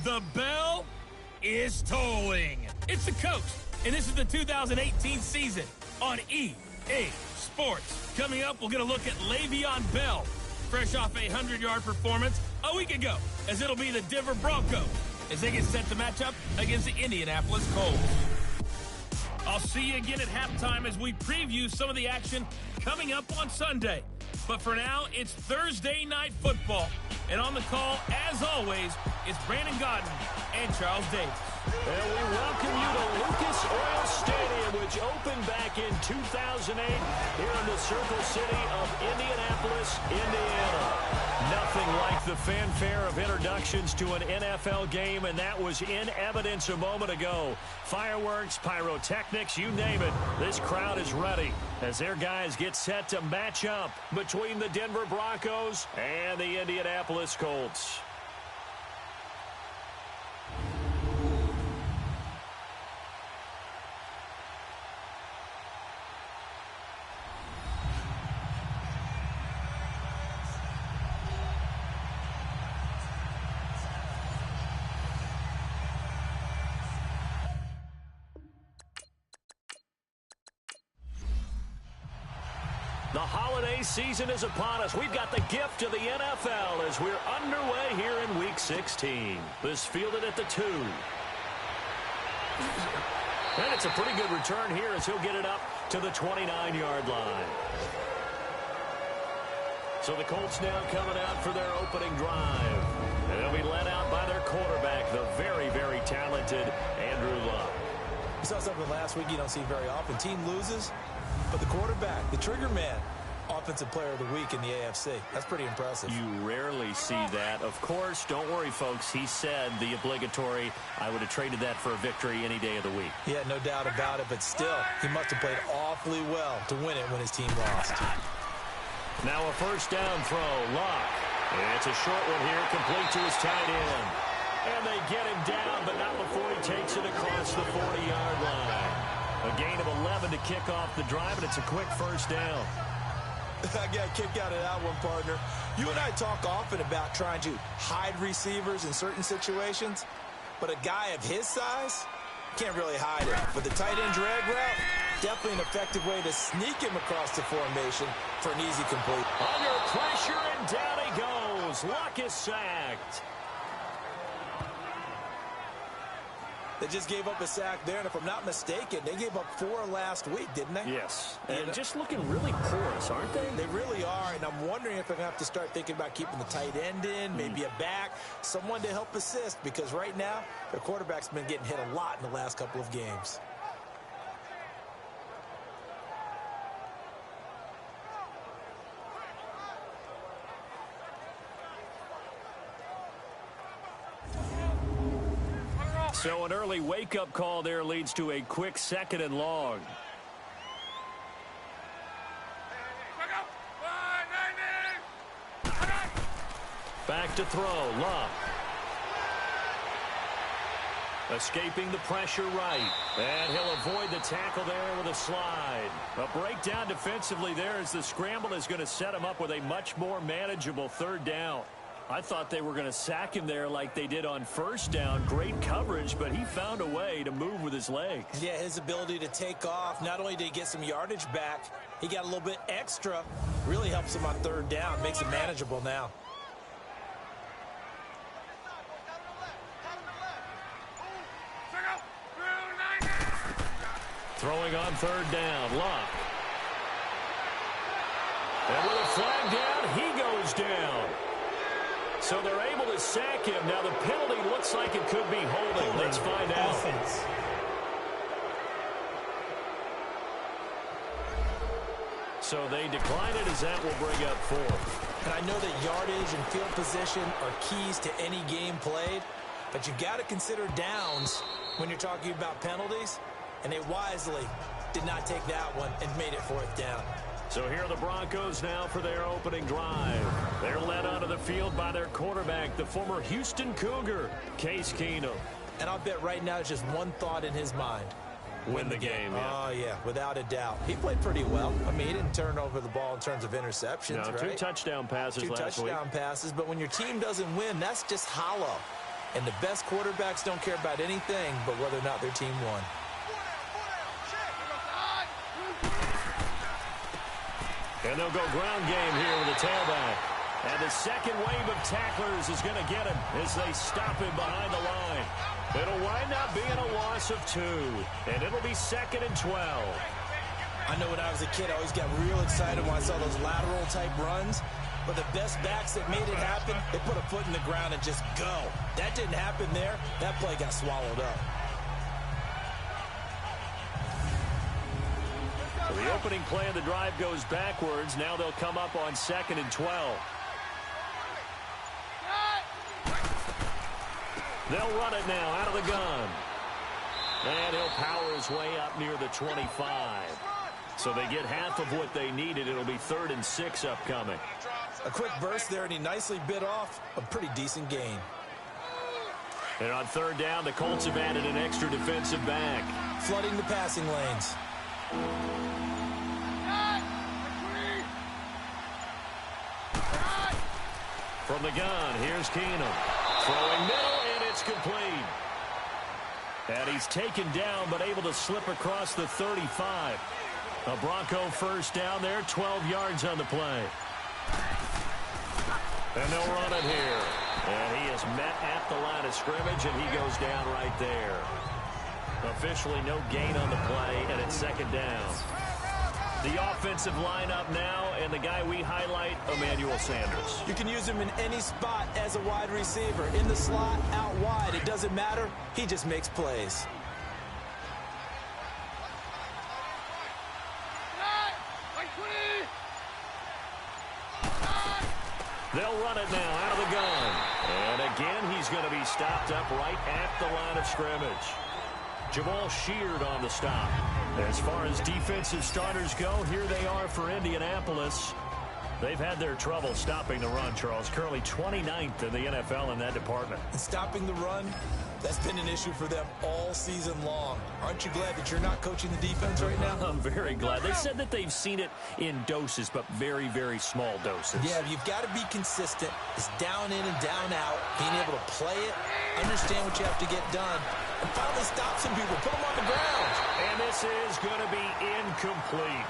The bell is tolling. It's the Colts, and this is the 2018 season on EA Sports. Coming up, we're going to look at Le'Veon Bell, fresh off a 100-yard performance a week ago, as it'll be the Denver Broncos as they get set to match up against the Indianapolis Colts. I'll see you again at halftime as we preview some of the action coming up on Sunday. But for now, it's Thursday Night Football. And on the call, as always, is Brandon Godden and Charles Davis. And we welcome you to Lucas Oil Stadium, which opened back in 2008 here in the Circle City of Indianapolis, Indiana. Nothing like the fanfare of introductions to an NFL game, and that was in evidence a moment ago. Fireworks, pyrotechnics, you name it. This crowd is ready as their guys get set to match up between the Denver Broncos and the Indianapolis Colts. The holiday season is upon us. We've got the gift of the NFL as we're underway here in Week 16. This fielded at the 2. And it's a pretty good return here as he'll get it up to the 29-yard line. So the Colts now coming out for their opening drive. And they'll be led out by their quarterback, the very, very talented Andrew Luck. We saw something last week you don't see very often. Team loses, but the quarterback, the trigger man, Offensive Player of the Week in the AFC. That's pretty impressive. You rarely see that. Of course, don't worry, folks. He said the obligatory, I would have traded that for a victory any day of the week. Yeah, no doubt about it, but still, he must have played awfully well to win it when his team lost. Now a first down throw. Luck. It's a short one here, complete to his tight end. And they get him down, but not before he takes it across the 40-yard line. A gain of 11 to kick off the drive, and it's a quick first down. I got a kick out of that one, partner. You and I talk often about trying to hide receivers in certain situations, but a guy of his size can't really hide it. But the tight end drag route, definitely an effective way to sneak him across the formation for an easy complete. Under pressure, and down he goes. Luck is sacked. They just gave up a sack there, and if I'm not mistaken, they gave up 4 last week, didn't they? Yes, and just looking really porous, aren't they? They really are, and I'm wondering if they're going to have to start thinking about keeping the tight end in, maybe a back, someone to help assist, because right now, their quarterback's been getting hit a lot in the last couple of games. So an early wake-up call there leads to a quick 2nd and long. Back to throw. Luck. Escaping the pressure right. And he'll avoid the tackle there with a slide. A breakdown defensively there as the scramble is going to set him up with a much more manageable 3rd down. I thought they were going to sack him there like they did on first down. Great coverage, but he found a way to move with his legs. Yeah, his ability to take off, not only did he get some yardage back, he got a little bit extra. Really helps him on 3rd down, makes it manageable now. Throwing on 3rd down, Luck. And with a flag down, he goes down. So they're able to sack him. Now the penalty looks like it could be holding. Let's find out. Offense. So they decline it as that will bring up 4th. And I know that yardage and field position are keys to any game played, but you've got to consider downs when you're talking about penalties, and they wisely did not take that one and made it 4th down. So here are the Broncos now for their opening drive. They're led onto the field by their quarterback, the former Houston Cougar, Case Keenum. And I'll bet right now it's just one thought in his mind. Win the game, yeah. Oh, yeah, without a doubt. He played pretty well. I mean, he didn't turn over the ball in terms of interceptions, no, right? 2 touchdown passes last week. 2 touchdown passes, but when your team doesn't win, that's just hollow. And the best quarterbacks don't care about anything but whether or not their team won. And they'll go ground game here with the tailback. And the second wave of tacklers is going to get him as they stop him behind the line. It'll wind up being a loss of 2. And it'll be 2nd and 12. I know when I was a kid, I always got real excited when I saw those lateral-type runs. But the best backs that made it happen, they put a foot in the ground and just go. That didn't happen there. That play got swallowed up. So the opening play of the drive goes backwards. Now they'll come up on 2nd and 12. They'll run it now out of the gun. And he'll power his way up near the 25. So they get half of what they needed. It'll be 3rd and 6 upcoming. A quick burst there, and he nicely bit off a pretty decent gain. And on 3rd down, the Colts have added an extra defensive back. Flooding the passing lanes. From the gun, here's Keenum. Throwing middle, and it's complete. And he's taken down, but able to slip across the 35. A Bronco first down there, 12 yards on the play. And they'll run it here. And he is met at the line of scrimmage, and he goes down right there. Officially no gain on the play, and it's 2nd down. The offensive lineup now, and the guy we highlight, Emmanuel Sanders. You can use him in any spot as a wide receiver. In the slot, out wide. It doesn't matter. He just makes plays. They'll run it now out of the gun. And again, he's going to be stopped up right at the line of scrimmage. Jamal Sheard on the stop. As far as defensive starters go, here they are for Indianapolis. They've had their trouble stopping the run, Charles. Currently 29th in the NFL in that department. And stopping the run, that's been an issue for them all season long. Aren't you glad that you're not coaching the defense right now? I'm very glad. They said that they've seen it in doses, but very, very small doses. Yeah, you've got to be consistent. It's down in and down out, being able to play it, understand what you have to get done, and finally stop some people, put them on the ground. And this is going to be incomplete.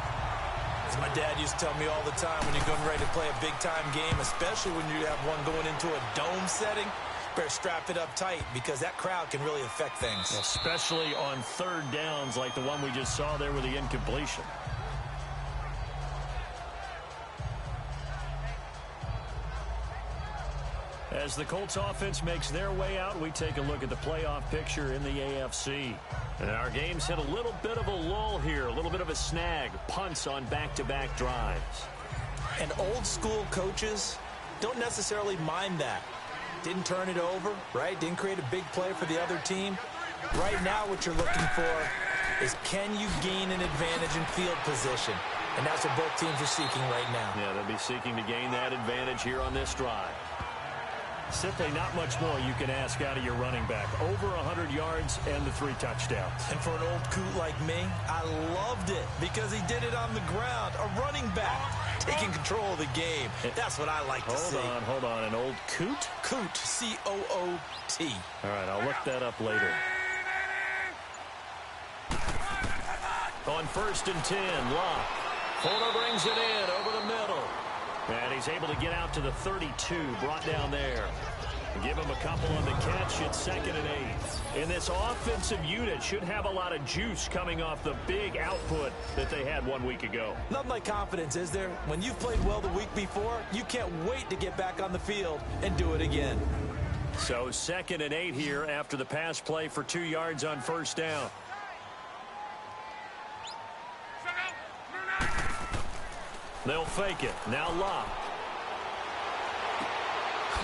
As my dad used to tell me all the time, when you're getting ready to play a big-time game, especially when you have one going into a dome setting, better strap it up tight because that crowd can really affect things. Especially on 3rd downs like the one we just saw there with the incompletion. As the Colts offense makes their way out, we take a look at the playoff picture in the AFC. And our game's hit a little bit of a lull here, a little bit of a snag, punts on back-to-back drives. And old-school coaches don't necessarily mind that. Didn't turn it over, right? Didn't create a big play for the other team. Right now what you're looking for is can you gain an advantage in field position? And that's what both teams are seeking right now. Yeah, they'll be seeking to gain that advantage here on this drive. Simply not much more you can ask out of your running back. Over 100 yards and the 3 touchdowns. And for an old coot like me, I loved it because he did it on the ground. A running back taking control of the game. That's what I like to see. Hold on. An old coot? Coot, C-O-O-T. All right, I'll look that up later. On 1st and 10, Locke. Fuller brings it in over the middle. And he's able to get out to the 32, brought down there. Give him a couple on the catch. It's 2nd and 8. And this offensive unit should have a lot of juice coming off the big output that they had 1 week ago. Nothing like confidence, is there? When you've played well the week before, you can't wait to get back on the field and do it again. So 2nd and 8 here after the pass play for 2 yards on 1st down. They'll fake it. Now Locke.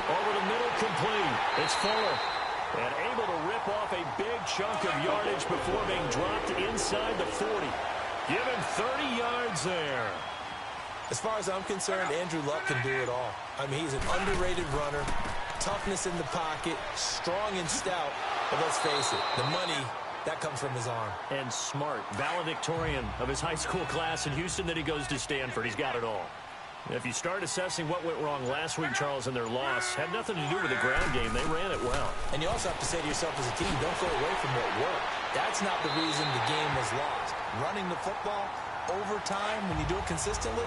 Over the middle, complete. It's Fuller. And able to rip off a big chunk of yardage before being dropped inside the 40. Give him 30 yards there. As far as I'm concerned, Andrew Luck can do it all. I mean, he's an underrated runner. Toughness in the pocket, strong and stout. But let's face it, the money, that comes from his arm. And smart, valedictorian of his high school class in Houston, then he goes to Stanford. He's got it all. If you start assessing what went wrong last week, Charles, in their loss, had nothing to do with the ground game. They ran it well. And you also have to say to yourself as a team, don't go away from what worked. That's not the reason the game was lost. Running the football over time, when you do it consistently,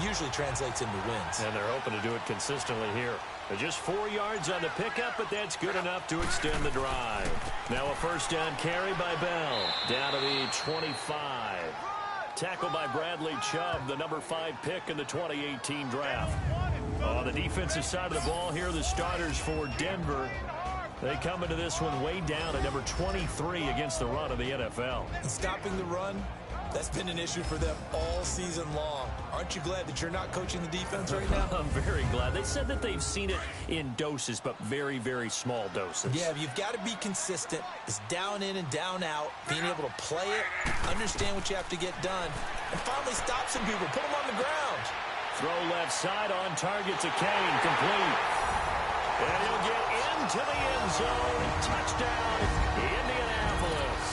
usually translates into wins. And they're hoping to do it consistently here. They're just 4 yards on the pickup, but that's good enough to extend the drive. Now a first down carry by Bell. Down to the 25. Tackled by Bradley Chubb, the number 5 pick in the 2018 draft. On the defensive side of the ball here, the starters for Denver. They come into this one way down at number 23 against the run of the NFL. And stopping the run, that's been an issue for them all season long. Aren't you glad that you're not coaching the defense right now? I'm very glad. They said that they've seen it in doses, but very, very small doses. Yeah, you've got to be consistent. It's down in and down out, being able to play it, understand what you have to get done, and finally stop some people, put them on the ground. Throw left side on target to Kane, complete. And he'll get into the end zone. Touchdown, Indianapolis.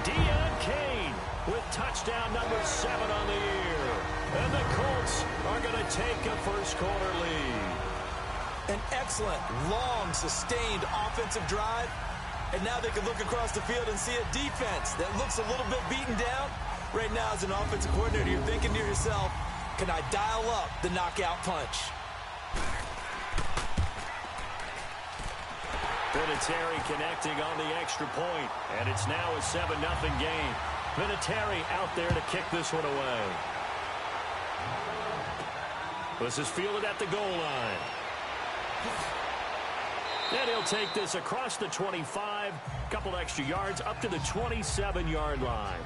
Deion Kane with touchdown number 7 on the year. And the Colts are going to take a first-quarter lead. An excellent, long, sustained offensive drive. And now they can look across the field and see a defense that looks a little bit beaten down. Right now, as an offensive coordinator, you're thinking to yourself, can I dial up the knockout punch? Vinatieri connecting on the extra point, and it's now a 7-0 game. Vinatieri out there to kick this one away. This is fielded at the goal line. And he'll take this across the 25, couple extra yards up to the 27-yard line.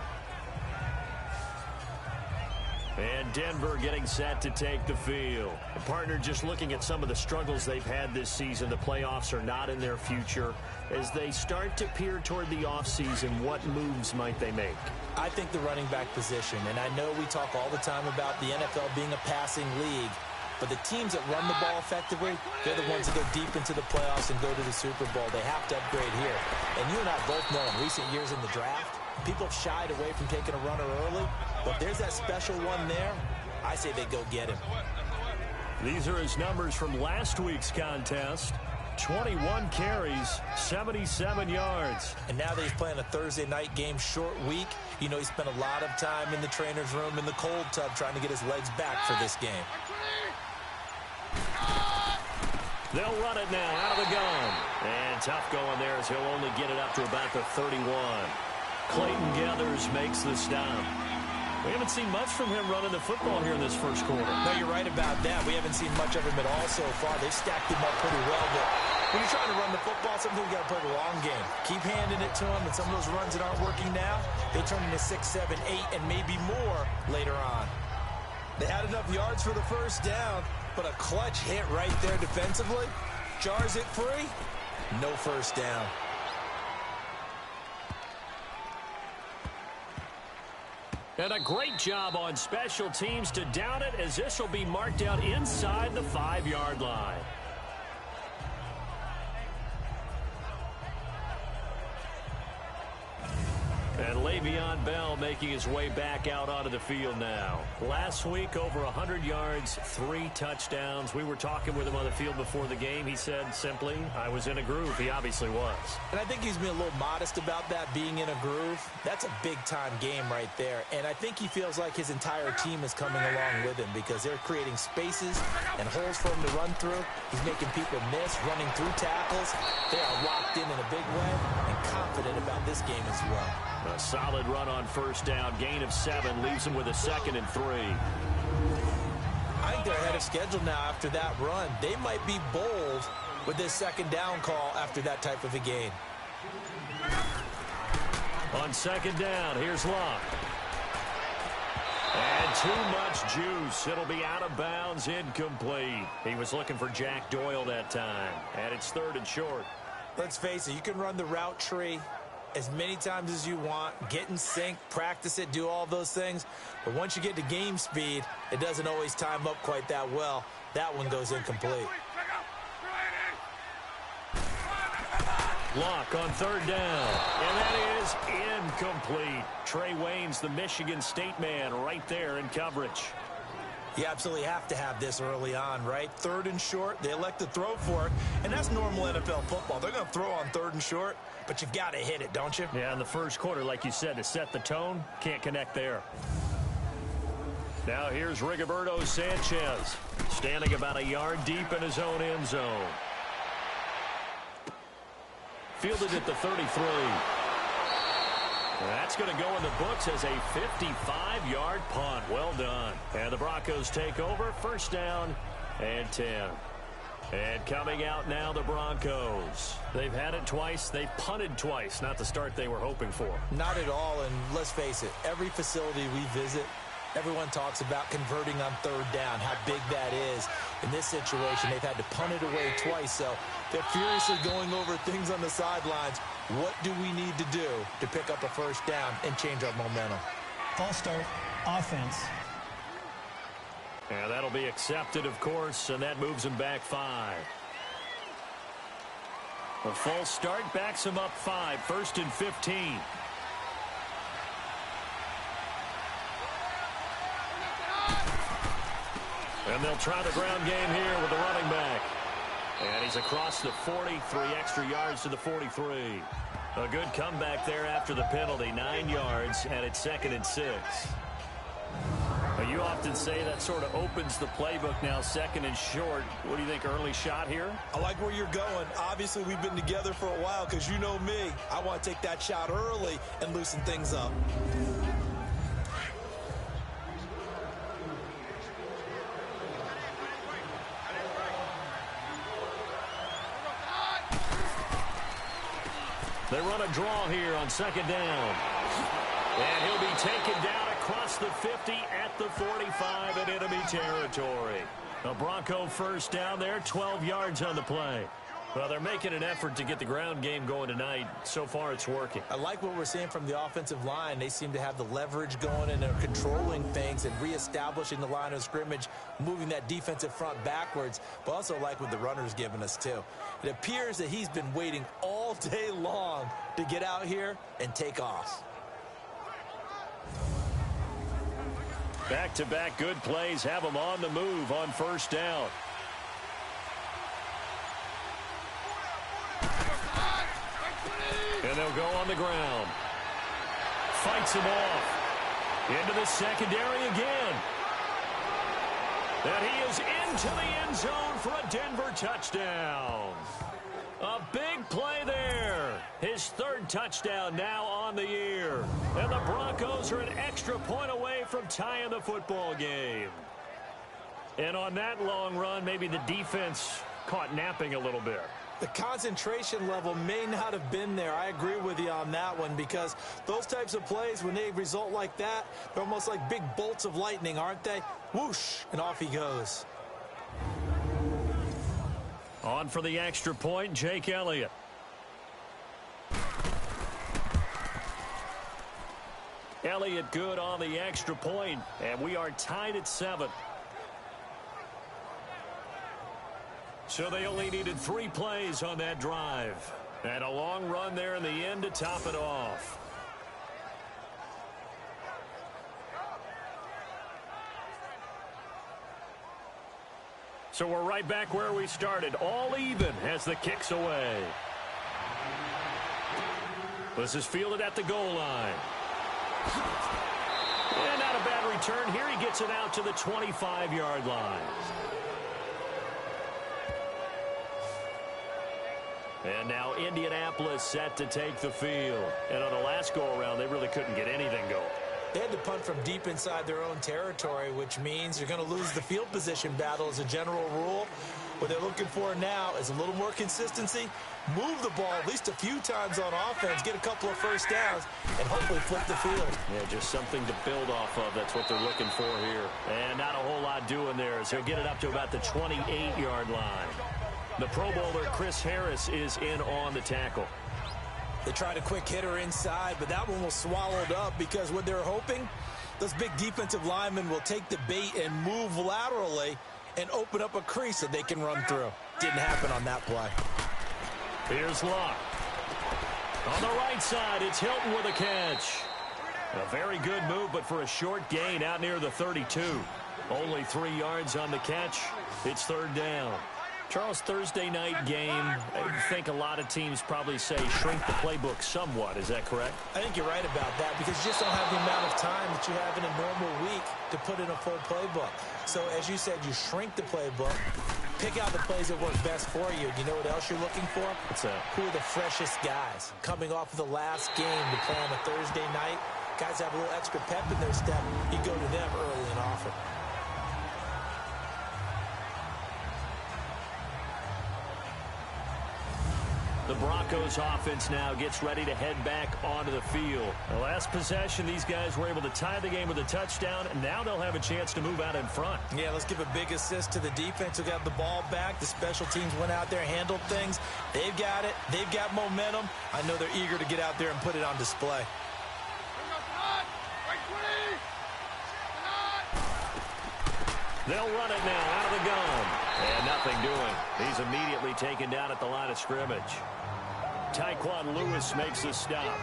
And Denver getting set to take the field. The partner, just looking at some of the struggles they've had this season, the playoffs are not in their future. As they start to peer toward the offseason, what moves might they make? I think the running back position, and I know we talk all the time about the NFL being a passing league, but the teams that run the ball effectively, they're the ones that go deep into the playoffs and go to the Super Bowl. They have to upgrade here. And you and I both know in recent years in the draft, people have shied away from taking a runner early, but there's that special one there. I say they go get him. These are his numbers from last week's contest. 21 carries, 77 yards. And now that he's playing a Thursday night game, short week, you know he spent a lot of time in the trainer's room in the cold tub trying to get his legs back for this game. They'll run it now out of the gun. And tough going there as he'll only get it up to about the 31. Clayton Gathers makes the stop. We haven't seen much from him running the football here in this first quarter. No, you're right about that. We haven't seen much of him at all so far. They've stacked him up pretty well, but when you're trying to run the football, sometimes you got to play the long game. Keep handing it to him, and some of those runs that aren't working now, they turn into 6, 7, 8, and maybe more later on. They had enough yards for the first down, but a clutch hit right there defensively. Jars it free, no first down. And a great job on special teams to down it, as this will be marked out inside the 5-yard line. And Le'Veon Bell making his way back out onto the field now. Last week, over 100 yards, 3 touchdowns. We were talking with him on the field before the game. He said simply, I was in a groove. He obviously was. And I think he's been a little modest about that, being in a groove. That's a big-time game right there. And I think he feels like his entire team is coming along with him because they're creating spaces and holes for him to run through. He's making people miss, running through tackles. They are locked in a big way and confident about this game as well. A solid run on first down. Gain of 7 leaves him with a 2nd and 3. I think they're ahead of schedule now after that run. They might be bold with this 2nd down call after that type of a gain. On 2nd down, here's Locke. And too much juice. It'll be out of bounds, incomplete. He was looking for Jack Doyle that time. And it's 3rd and short. Let's face it, you can run the route tree as many times as you want, get in sync, practice it, do all those things. But once you get to game speed, it doesn't always time up quite that well. That one goes incomplete. Locke on 3rd down. And that is incomplete. Trey Waynes, the Michigan State man, right there in coverage. You absolutely have to have this early on, right? 3rd and short, they elect to throw for it, and that's normal NFL football. They're going to throw on 3rd and short, but you've got to hit it, don't you? Yeah, in the first quarter, like you said, to set the tone, can't connect there. Now here's Rigoberto Sanchez, standing about a yard deep in his own end zone. Fielded at the 33. That's going to go in the books as a 55-yard punt. Well done. And the Broncos take over. 1st down and 10. And coming out now, the Broncos. They've had it twice. They've punted twice. Not the start they were hoping for. Not at all, and let's face it, every facility we visit, everyone talks about converting on 3rd down, how big that is. In this situation, they've had to punt it away twice, so they're furiously going over things on the sidelines. What do we need to do to pick up a 1st down and change our momentum? False start, offense. And that'll be accepted, of course, and that moves him back 5. A false start backs him up 5, 1st and 15. And they'll try the ground game here with the running back. And he's across the 40, 3 extra yards to the 43. A good comeback there after the penalty, 9 yards, and it's 2nd and 6. You often say that sort of opens the playbook now, 2nd and short. What do you think, early shot here? I like where you're going. Obviously, we've been together for a while because you know me. I want to take that shot early and loosen things up. They run a draw here on 2nd down. And he'll be taken down across the 50 at the 45 in enemy territory. A Bronco 1st down there, 12 yards on the play. Well, they're making an effort to get the ground game going tonight. So far, it's working. I like what we're seeing from the offensive line. They seem to have the leverage going and they're controlling things and reestablishing the line of scrimmage, moving that defensive front backwards, but also like what the runner's giving us, too. It appears that he's been waiting all day long to get out here and take off. Back-to-back good plays have them on the move on 1st down. And they'll go on the ground. Fights him off. Into the secondary again. And he is into the end zone for a Denver touchdown. A big play there. His 3rd touchdown now on the year. And the Broncos are an extra point away from tying the football game. And on that long run, maybe the defense caught napping a little bit. The concentration level may not have been there. I agree with you on that one because those types of plays, when they result like that, they're almost like big bolts of lightning, aren't they? Whoosh, and off he goes. On for the extra point, Jake Elliott. Elliott good on the extra point, and we are tied at 7. So they only needed 3 plays on that drive. And a long run there in the end to top it off. So we're right back where we started. All even as the kick's away. This is fielded at the goal line. And not a bad return here. He gets it out to the 25-yard line. And now Indianapolis set to take the field. And on the last go-around, they really couldn't get anything going. They had to punt from deep inside their own territory, which means you're going to lose the field position battle as a general rule. What they're looking for now is a little more consistency, move the ball at least a few times on offense, get a couple of 1st downs, and hopefully flip the field. Yeah, just something to build off of. That's what they're looking for here. And not a whole lot doing there as he'll get it up to about the 28-yard line. The Pro Bowler Chris Harris is in on the tackle. They tried a quick hitter inside, but that one was swallowed up because what they're hoping, those big defensive linemen will take the bait and move laterally and open up a crease that they can run through. Didn't happen on that play. Here's Locke. On the right side, it's Hilton with a catch. A very good move, but for a short gain out near the 32. Only 3 yards on the catch. It's third down. Charles, Thursday night game, I think a lot of teams probably say shrink the playbook somewhat. Is that correct? I think you're right about that because you just don't have the amount of time that you have in a normal week to put in a full playbook. So, as you said, you shrink the playbook, pick out the plays that work best for you. You know what else you're looking for? What's that? Who are the freshest guys coming off of the last game to play on a Thursday night? Guys have a little extra pep in their step. You go to them early and often. The Broncos offense now gets ready to head back onto the field. The last possession, these guys were able to tie the game with a touchdown, and now they'll have a chance to move out in front. Yeah, let's give a big assist to the defense who got the ball back. The special teams went out there, handled things. They've got it. They've got momentum. I know they're eager to get out there and put it on display. They'll run it now out of the gun. And nothing doing. He's immediately taken down at the line of scrimmage. Tyquan Lewis makes the stop.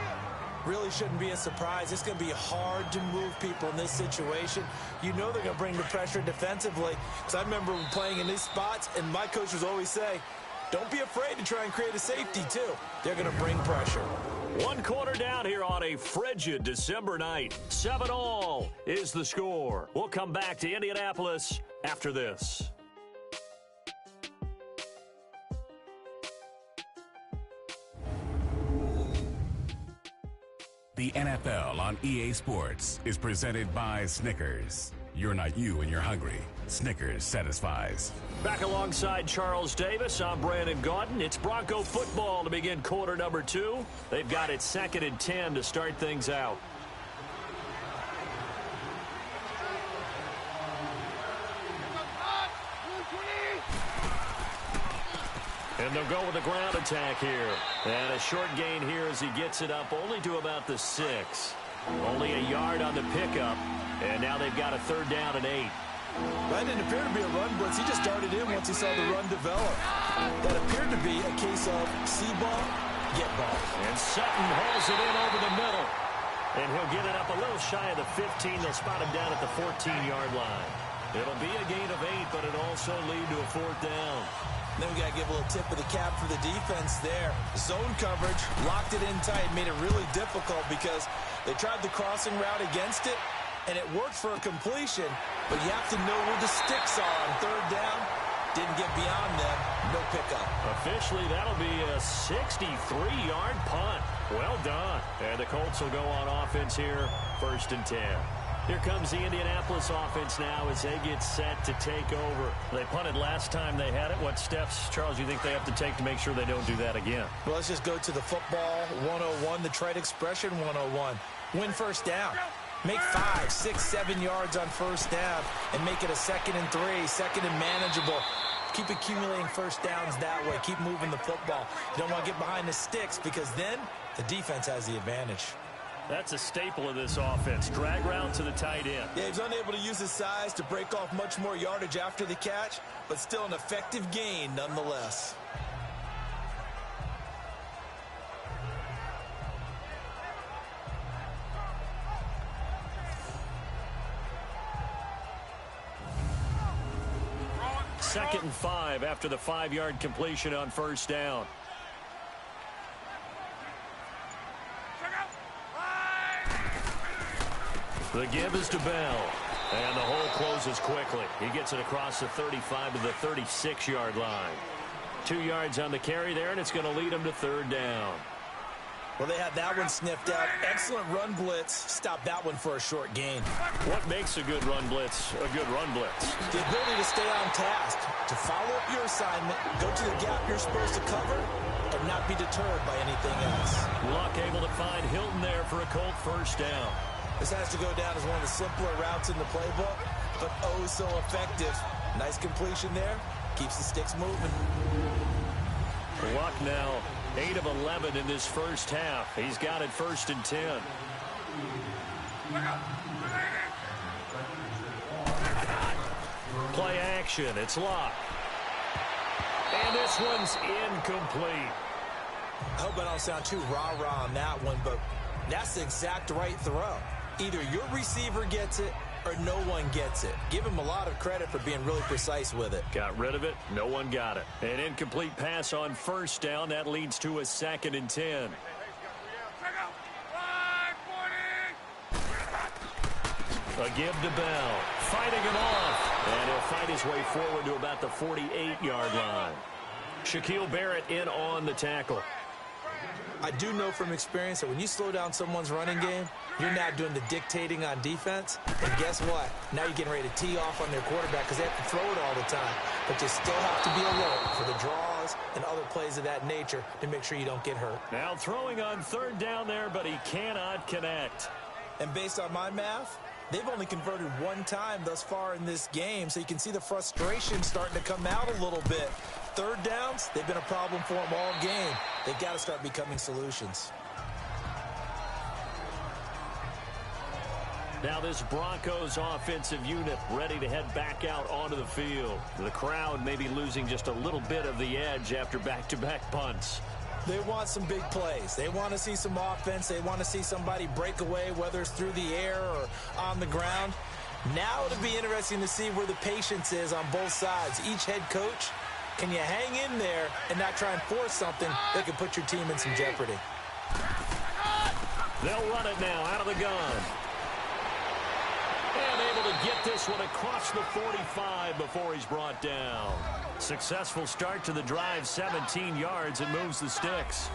Really shouldn't be a surprise. It's going to be hard to move people in this situation. You know they're going to bring the pressure defensively. Because I remember playing in these spots, and my coach was always say, don't be afraid to try and create a safety, too. They're going to bring pressure. 1 quarter down here on a frigid December night. 7-all is the score. We'll come back to Indianapolis after this. The NFL on EA Sports is presented by Snickers. You're not you when you're hungry. Snickers satisfies. Back alongside Charles Davis, I'm Brandon Gaudin. It's Bronco football to begin quarter number 2. They've got it 2nd and 10 to start things out. And they'll go with a ground attack here. And a short gain here as he gets it up only to about the 6. Only a yard on the pickup. And now they've got a 3rd down and 8. That didn't appear to be a run blitz. He just darted in once he saw the run develop. That appeared to be a case of see ball, get ball. And Sutton hauls it in over the middle. And he'll get it up a little shy of the 15. They'll spot him down at the 14-yard line. It'll be a gain of 8, but it also lead to a 4th down. Then we got to give a little tip of the cap for the defense there. Zone coverage, locked it in tight, made it really difficult because they tried the crossing route against it, and it worked for a completion, but you have to know where the sticks are on 3rd down. Didn't get beyond them. No pickup. Officially, that'll be a 63-yard punt. Well done. And the Colts will go on offense here, 1st and 10. Here comes the Indianapolis offense now as they get set to take over. They punted last time they had it. What steps, Charles, you think they have to take to make sure they don't do that again? Well, let's just go to the football 101, the trite expression 101. Win 1st down. Make 5, 6, 7 yards on 1st down and make it a 2nd and 3, 2nd and manageable. Keep accumulating 1st downs that way. Keep moving the football. You don't want to get behind the sticks because then the defense has the advantage. That's a staple of this offense. Drag route to the tight end. Yeah, he's unable to use his size to break off much more yardage after the catch, but still an effective gain nonetheless. Second and 5 after the 5-yard completion on 1st down. The give is to Bell. And the hole closes quickly. He gets it across the 35 to the 36-yard line. 2 yards on the carry there, and it's going to lead him to 3rd down. Well, they had that one sniffed out. Excellent run blitz. Stop that one for a short gain. What makes a good run blitz a good run blitz? The ability to stay on task, to follow up your assignment, go to the gap you're supposed to cover, and not be deterred by anything else. Luck able to find Hilton there for a Colt 1st down. This has to go down as one of the simpler routes in the playbook, but oh so effective. Nice completion there. Keeps the sticks moving. Luck now 8 of 11 in this 1st half. He's got it 1st and 10. Play action. It's Luck. And this one's incomplete. I hope I don't sound too rah-rah on that one, but that's the exact right throw. Either your receiver gets it or no one gets it. Give him a lot of credit for being really precise with it. Got rid of it. No one got it. An incomplete pass on first down. That leads to a 2nd and 10. A give to Bell. Fighting him off. And he'll fight his way forward to about the 48-yard line. Shaquille Barrett in on the tackle. I do know from experience that when you slow down someone's running game, you're now doing the dictating on defense. And guess what? Now you're getting ready to tee off on their quarterback because they have to throw it all the time. But you still have to be alert for the draws and other plays of that nature to make sure you don't get hurt. Now throwing on 3rd down there, but he cannot connect. And based on my math, they've only converted 1 time thus far in this game, so you can see the frustration starting to come out a little bit. 3rd downs, they've been a problem for them all game. They've got to start becoming solutions. Now this Broncos offensive unit ready to head back out onto the field. The crowd may be losing just a little bit of the edge after back-to-back punts. They want some big plays. They want to see some offense. They want to see somebody break away, whether it's through the air or on the ground. Now it'll be interesting to see where the patience is on both sides. Each head coach, can you hang in there and not try and force something that could put your team in some jeopardy? They'll run it now out of the gun. And able to get this one across the 45 before he's brought down. Successful start to the drive, 17 yards, and moves the sticks.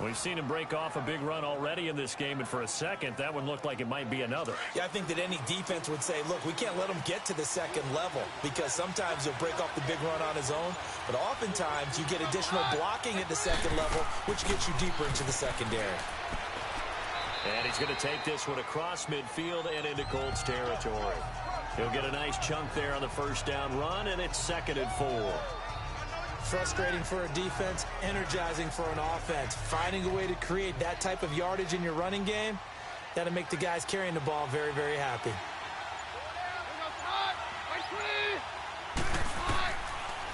We've seen him break off a big run already in this game, and for a second, that one looked like it might be another. Yeah, I think that any defense would say, look, we can't let him get to the 2nd level because sometimes he'll break off the big run on his own, but oftentimes you get additional blocking at the 2nd level, which gets you deeper into the secondary. And he's going to take this one across midfield and into Colts territory. He'll get a nice chunk there on the 1st down run, and it's 2nd and 4. Frustrating for a defense, energizing for an offense. Finding a way to create that type of yardage in your running game, that'll make the guys carrying the ball very, very happy.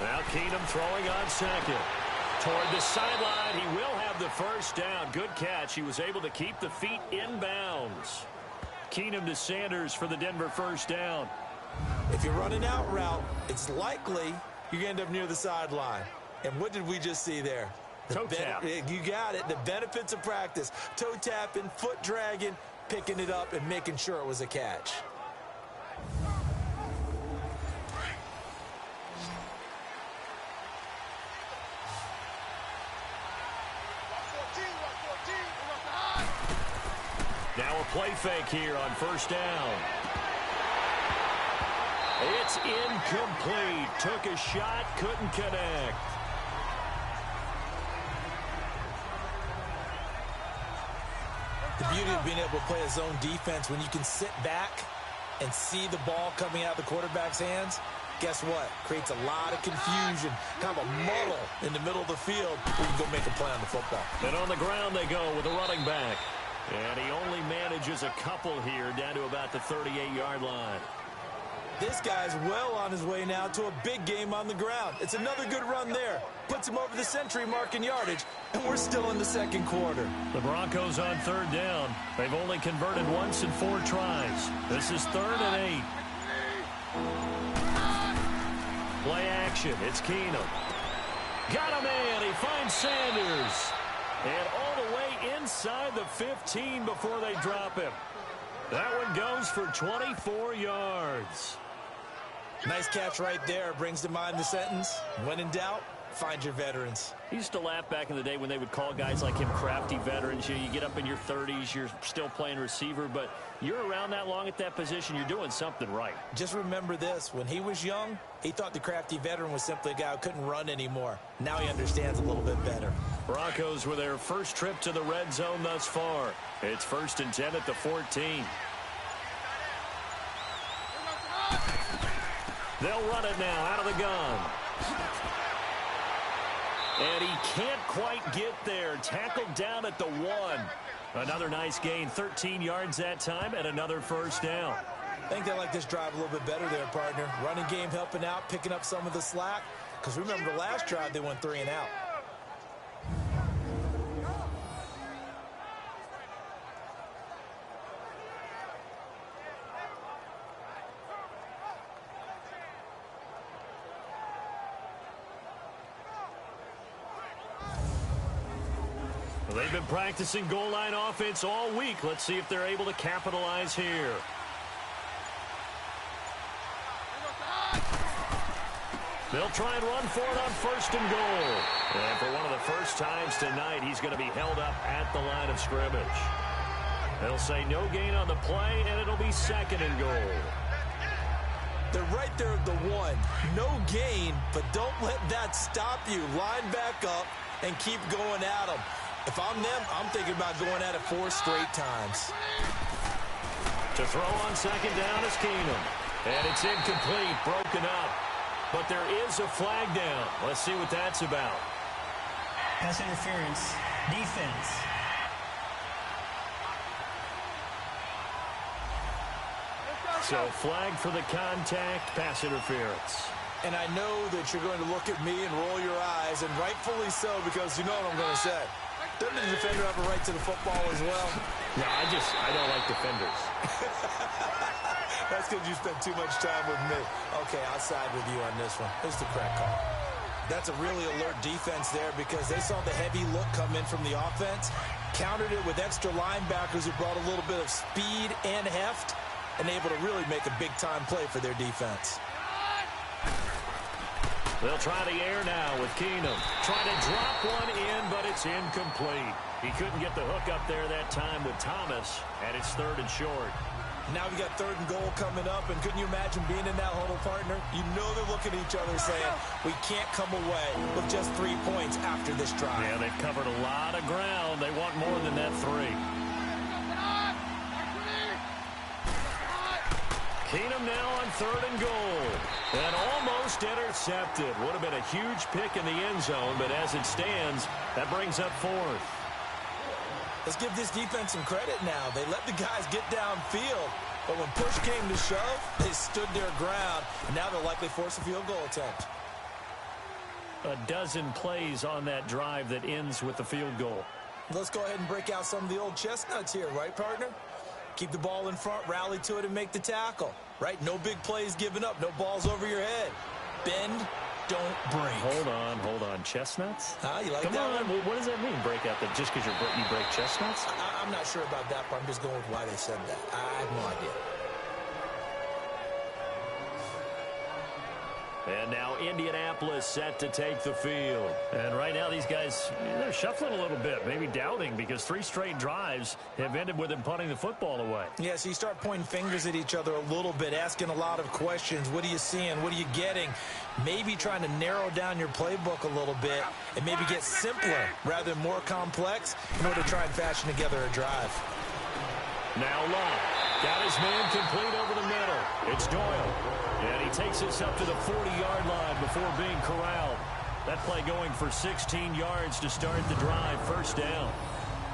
Now Keenum throwing on 2nd. Toward the sideline, he will have the 1st down. Good catch. He was able to keep the feet in bounds. Keenum to Sanders for the Denver 1st down. If you're running out route, it's likely you're going to end up near the sideline. And what did we just see there? Toe tap. You got it. The benefits of practice. Toe tapping, foot dragging, picking it up, and making sure it was a catch. Now a play fake here on 1st down. It's incomplete. Took a shot, couldn't connect. The beauty of being able to play a zone defense when you can sit back and see the ball coming out of the quarterback's hands, guess what? Creates a lot of confusion, kind of a muddle in the middle of the field where you can go make a play on the football. And on the ground they go with a running back. And he only manages a couple here down to about the 38-yard line. This guy's well on his way now to a big game on the ground. It's another good run there. Puts him over the century mark in yardage, and we're still in the 2nd quarter. The Broncos on 3rd down. They've only converted once in 4 tries. This is 3rd and 8. Play action. It's Keenum. Got a man. He finds Sanders. And all the way inside the 15 before they drop him. That one goes for 24 yards. Nice catch right there. Brings to mind the sentence, when in doubt, find your veterans. He used to laugh back in the day when they would call guys like him crafty veterans. You get up in your 30s, you're still playing receiver, but you're around that long at that position, you're doing something right. Just remember this. When he was young, he thought the crafty veteran was simply a guy who couldn't run anymore. Now he understands a little bit better. Broncos with their first trip to the red zone thus far. It's 1st and 10 at the 14. They'll run it now out of the gun. And he can't quite get there. Tackled down at the 1. Another nice gain, 13 yards that time, and another 1st down. I think they like this drive a little bit better there, partner. Running game helping out, picking up some of the slack. Because remember the last drive, they went 3 and out. Well, they've been practicing goal line offense all week. Let's see if they're able to capitalize here. They'll try and run for it on 1st and goal. And for one of the first times tonight, he's going to be held up at the line of scrimmage. They'll say no gain on the play, and it'll be 2nd and goal. They're right there at the 1. No gain, but don't let that stop you. Line back up and keep going at them. If I'm them, I'm thinking about going at it 4 straight times. To throw on 2nd down is Keenum. And it's incomplete, broken up. But there is a flag down. Let's see what that's about. Pass interference. Defense. So flag for the contact, pass interference. And I know that you're going to look at me and roll your eyes, and rightfully so, because you know what I'm going to say. Doesn't the defender have a right to the football as well? No, I don't like defenders. That's because you spent too much time with me. Okay, I'll side with you on this one. It's the correct call. That's a really alert defense there because they saw the heavy look come in from the offense, countered it with extra linebackers who brought a little bit of speed and heft, and able to really make a big-time play for their defense. They'll try the air now with Keenum. Trying to drop one in, but it's incomplete. He couldn't get the hook up there that time with Thomas, and it's 3rd and short. Now we got 3rd and goal coming up, and couldn't you imagine being in that huddle, partner? You know they're looking at each other saying, we can't come away with just 3 points after this drive. Yeah, they've covered a lot of ground. They want more than that 3. Keenum now on 3rd and goal. And almost intercepted. Would have been a huge pick in the end zone, but as it stands, that brings up 4th. Let's give this defense some credit now. They let the guys get downfield, but when push came to shove, they stood their ground, and now they'll likely force a field goal attempt. A dozen plays on that drive that ends with the field goal. Let's go ahead and break out some of the old chestnuts here, right, partner? Keep the ball in front, rally to it, and make the tackle, right? No big plays given up, no balls over your head. Bend, don't break. Hold on. Chestnuts? You like Come that on. one? What does that mean, break out? That just because you break chestnuts? I'm not sure about that, but I'm just going with why they said that. I have no idea. And now Indianapolis set to take the field. And right now these guys, they're shuffling a little bit, maybe doubting, because 3 straight drives have ended with them punting the football away. Yeah, so you start pointing fingers at each other a little bit, asking a lot of questions. What are you seeing? What are you getting? Maybe trying to narrow down your playbook a little bit and maybe get simpler rather than more complex in order to try and fashion together a drive. Now Love got his man complete over the middle. It's Doyle. And he takes us up to the 40-yard line before being corralled. That play going for 16 yards to start the drive, 1st down.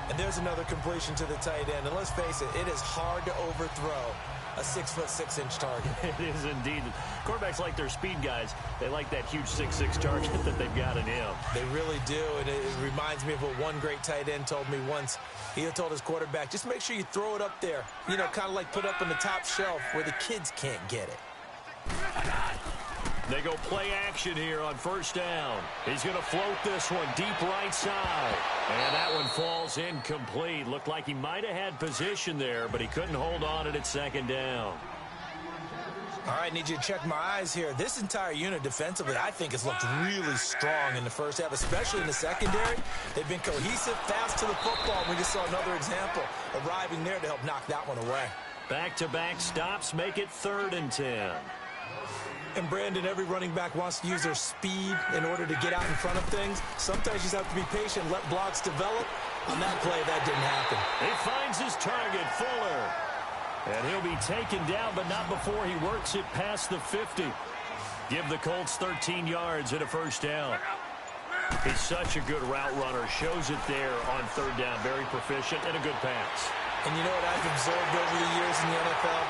And there's another completion to the tight end. And let's face it, it is hard to overthrow a 6'6" target. It is indeed. Quarterbacks like their speed guys. They like that huge 6'6" target that they've got in him. They really do. And it reminds me of what one great tight end told me once. He told his quarterback, just make sure you throw it up there. You know, kind of like put up on the top shelf where the kids can't get it. They go play action here on 1st down. He's going to float this one deep right side. And that one falls incomplete. Looked like he might have had position there, but he couldn't hold on it at 2nd down. All right, need you to check my eyes here. This entire unit defensively, I think, has looked really strong in the first half, especially in the secondary. They've been cohesive, fast to the football. We just saw another example arriving there to help knock that one away. Back-to-back stops make it 3rd and 10. And, Brandon, every running back wants to use their speed in order to get out in front of things. Sometimes you just have to be patient, let blocks develop. On that play, that didn't happen. He finds his target, Fuller. And he'll be taken down, but not before he works it past the 50. Give the Colts 13 yards and a 1st down. He's such a good route runner. Shows it there on 3rd down. Very proficient and a good pass. And you know what I've observed over the years in the NFL?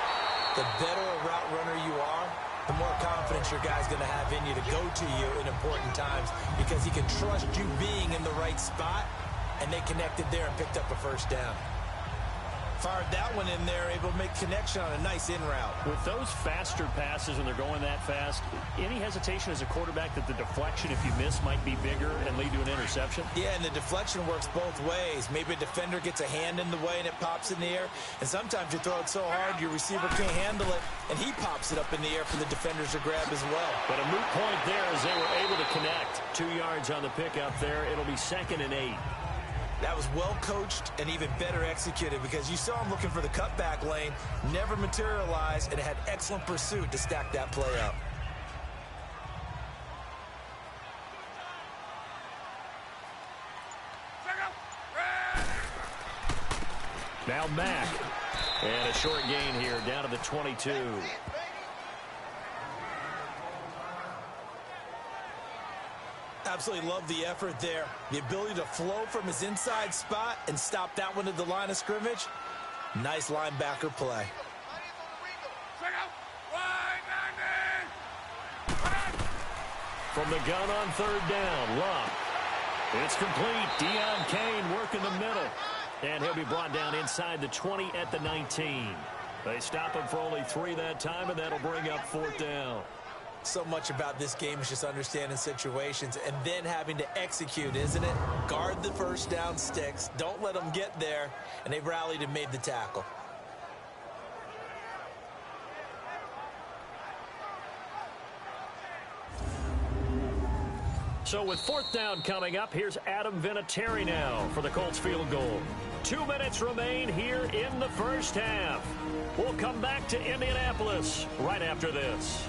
The better a route runner you are, the more confidence your guy's going to have in you to go to you in important times because he can trust you being in the right spot, and they connected there and picked up a 1st down. Fired that one in there, able to make connection on a nice in route. With those faster passes when they're going that fast, any hesitation as a quarterback that the deflection, if you miss, might be bigger and lead to an interception? Yeah, and the deflection works both ways. Maybe a defender gets a hand in the way and it pops in the air. And sometimes you throw it so hard your receiver can't handle it, and he pops it up in the air for the defenders to grab as well. But a moot point there as they were able to connect. 2 yards on the pickup there. It'll be 2nd and 8. That was well coached and even better executed because you saw him looking for the cutback lane, never materialized, and had excellent pursuit to stack that play up. Now Mack. And a short gain here down to the 22. Absolutely love the effort there. The ability to flow from his inside spot and stop that one at the line of scrimmage. Nice linebacker play. From the gun on 3rd down, Love. It's complete. Deion Kane working the middle. And he'll be brought down inside the 20 at the 19. They stop him for only 3 that time, and that'll bring up 4th down. So much about this game is just understanding situations and then having to execute, isn't it? Guard the first down sticks. Don't let them get there. And they rallied and made the tackle. So with 4th down coming up, here's Adam Vinatieri now for the Colts field goal. 2 minutes remain here in the first half. We'll come back to Indianapolis right after this.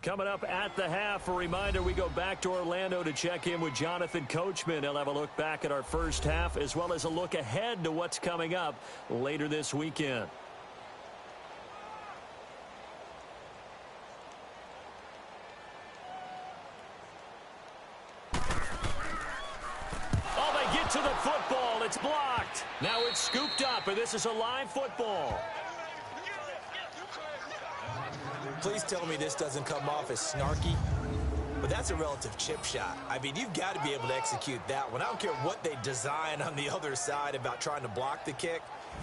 Coming up at the half, a reminder, we go back to Orlando to check in with Jonathan Coachman. He'll have a look back at our first half as well as a look ahead to what's coming up later this weekend. Oh, they get to the football. It's blocked. Now it's scooped up, and this is a live football. Please tell me this doesn't come off as snarky, but that's a relative chip shot. I mean, you've got to be able to execute that one. I don't care what they design on the other side about trying to block the kick.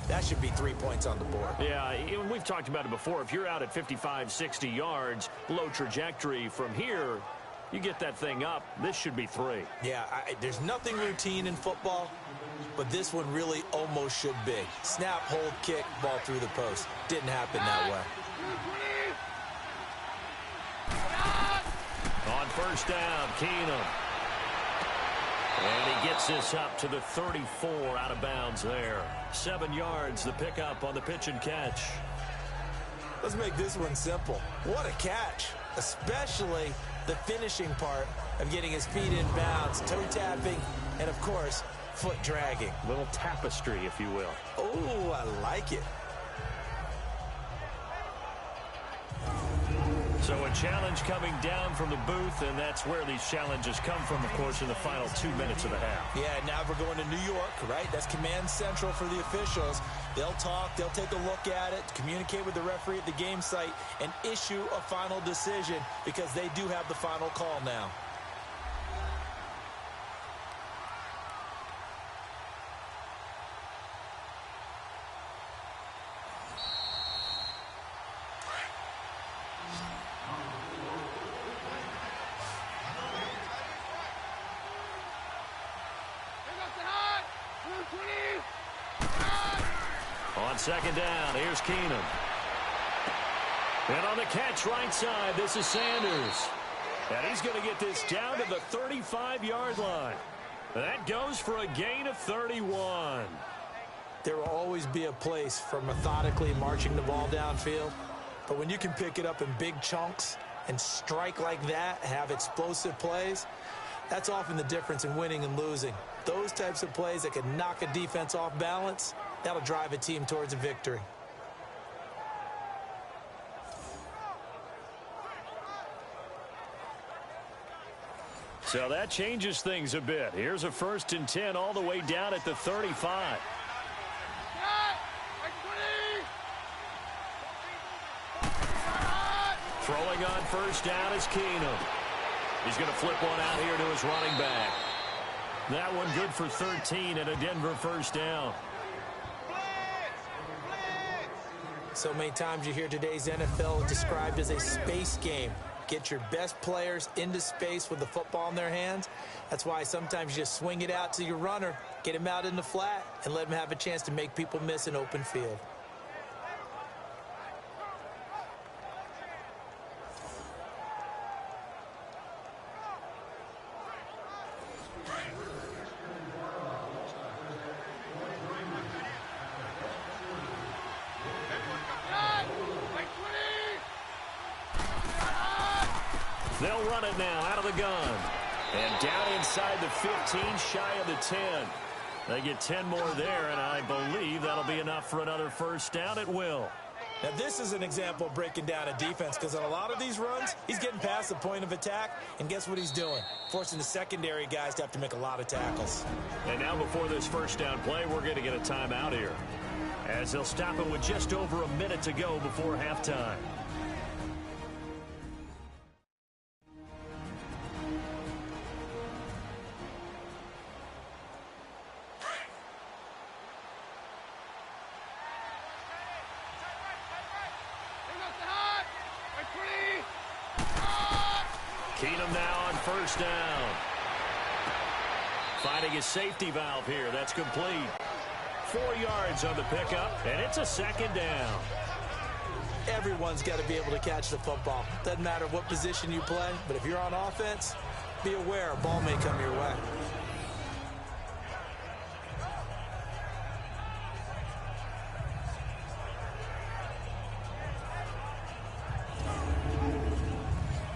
That should be 3 points on the board. Yeah, we've talked about it before. If you're out at 55, 60 yards, low trajectory from here, you get that thing up, this should be 3. Yeah, there's nothing routine in football, but this one really almost should be. Snap, hold, kick, ball through the post. Didn't happen that way. On 1st down, Keenum. And he gets this up to the 34 out of bounds there. 7 yards, the pickup on the pitch and catch. Let's make this one simple. What a catch, especially the finishing part of getting his feet in bounds, toe tapping, and of course, foot dragging. Little tapestry, if you will. Oh, I like it. So a challenge coming down from the booth, and that's where these challenges come from, of course, in the final 2 minutes of the half. Yeah, now we're going to New York, right? That's command central for the officials. They'll talk, they'll take a look at it, communicate with the referee at the game site, and issue a final decision because they do have the final call now. On 2nd down, here's Keenum. And on the catch right side, this is Sanders. And he's going to get this down to the 35-yard line. That goes for a gain of 31. There will always be a place for methodically marching the ball downfield. But when you can pick it up in big chunks and strike like that, have explosive plays, that's often the difference in winning and losing. Those types of plays that can knock a defense off balance, that'll drive a team towards a victory. So that changes things a bit. Here's a 1st and 10 all the way down at the 35. Throwing on 1st down is Keenum. He's going to flip one out here to his running back. That one good for 13 and a Denver first down. So many times you hear today's NFL described as a space game. Get your best players into space with the football in their hands. That's why sometimes you just swing it out to your runner, get him out in the flat, and let him have a chance to make people miss an open field. They'll run it now out of the gun. And down inside the 15, shy of the 10. They get 10 more there, and I believe that'll be enough for another first down. It will. Now, this is an example of breaking down a defense, because on a lot of these runs, he's getting past the point of attack, and guess what he's doing? Forcing the secondary guys to have to make a lot of tackles. And now before this first down play, we're going to get a timeout here, as they'll stop it with just over a minute to go before halftime. Keenum now on first down. Finding his safety valve here. That's complete. 4 yards on the pickup, and it's a second down. Everyone's got to be able to catch the football. Doesn't matter what position you play, but if you're on offense, be aware a ball may come your way.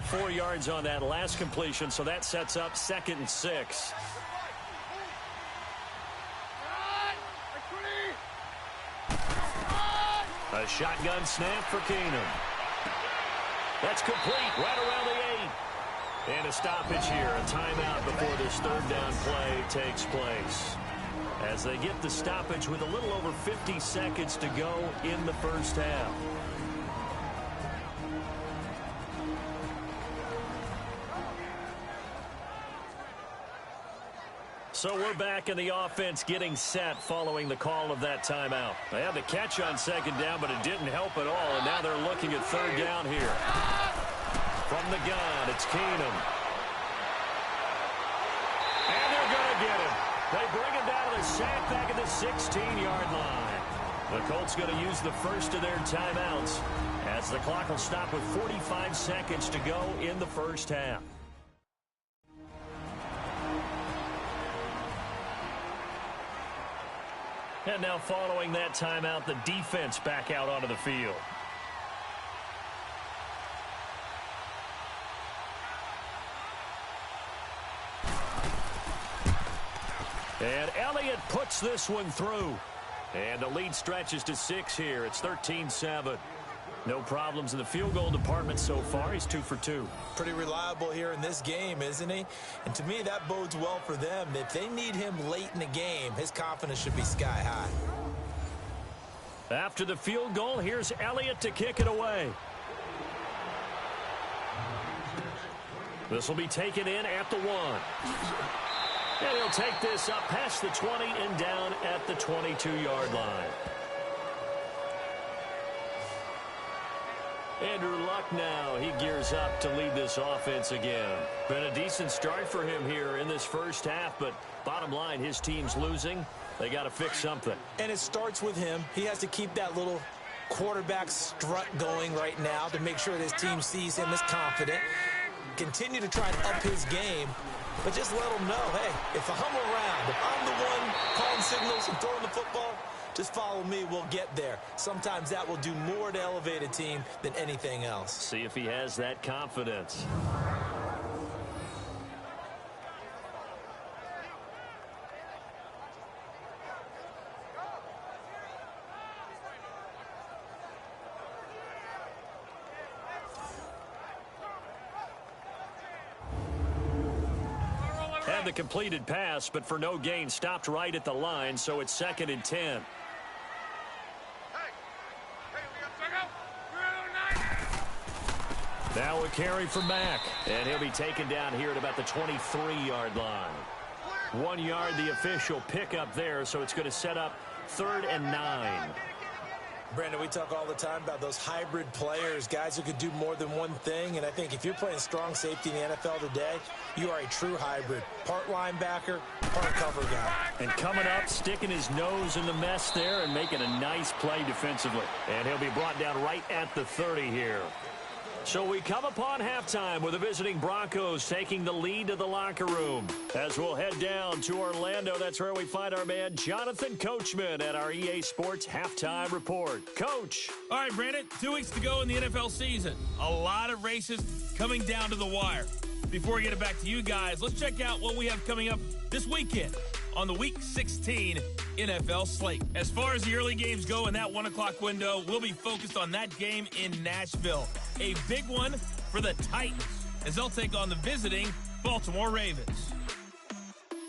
Four yards on that last completion, so that sets up 2nd and 6. A shotgun snap for Keenum. That's complete right around the 8. And a stoppage here, a timeout before this third down play takes place. As they get the stoppage with a little over 50 seconds to go in the first half. So we're back in the offense getting set following the call of that timeout. They had the catch on second down, but it didn't help at all, and now they're looking at third down here. From the gun, it's Keenum. And they're going to get him. They bring him down to the sack back at the 16-yard line. The Colts going to use the first of their timeouts as the clock will stop with 45 seconds to go in the first half. And now following that timeout, the defense back out onto the field. And Elliott puts this one through. And the lead stretches to 6 here. It's 13-7. No problems in the field goal department so far. He's 2 for 2. Pretty reliable here in this game, isn't he? And to me, that bodes well for them. If they need him late in the game, his confidence should be sky high. After the field goal, here's Elliott to kick it away. This will be taken in at the 1. And he'll take this up past the 20 and down at the 22-yard line. Andrew Luck now, he gears up to lead this offense again. Been a decent start for him here in this first half, but bottom line, his team's losing. They got to fix something. And it starts with him. He has to keep that little quarterback strut going right now to make sure his team sees him as confident. Continue to try and up his game, but just let him know, hey, if I'm around, if I'm the one calling signals and throwing the football, just follow me, we'll get there. Sometimes that will do more to elevate a team than anything else. See if he has that confidence. Had the completed pass, but for no gain, stopped right at the line, so it's 2nd and 10. Now a carry from Mack, and he'll be taken down here at about the 23-yard line. 1 yard, the official pickup there, so it's going to set up 3rd and 9. Brandon, we talk all the time about those hybrid players, guys who could do more than one thing, and I think if you're playing strong safety in the NFL today, you are a true hybrid. Part linebacker, part cover guy. And coming up, sticking his nose in the mess there and making a nice play defensively. And he'll be brought down right at the 30 here. So we come upon halftime with the visiting Broncos taking the lead to the locker room. As we'll head down to Orlando, that's where we find our man Jonathan Coachman at our EA Sports Halftime Report. Coach. All right, Brandon, 2 weeks to go in the NFL season. A lot of races coming down to the wire. Before we get it back to you guys, let's check out what we have coming up this weekend on the Week 16 NFL slate. As far as the early games go in that 1 o'clock window, we'll be focused on that game in Nashville. A big one for the Titans as they'll take on the visiting Baltimore Ravens.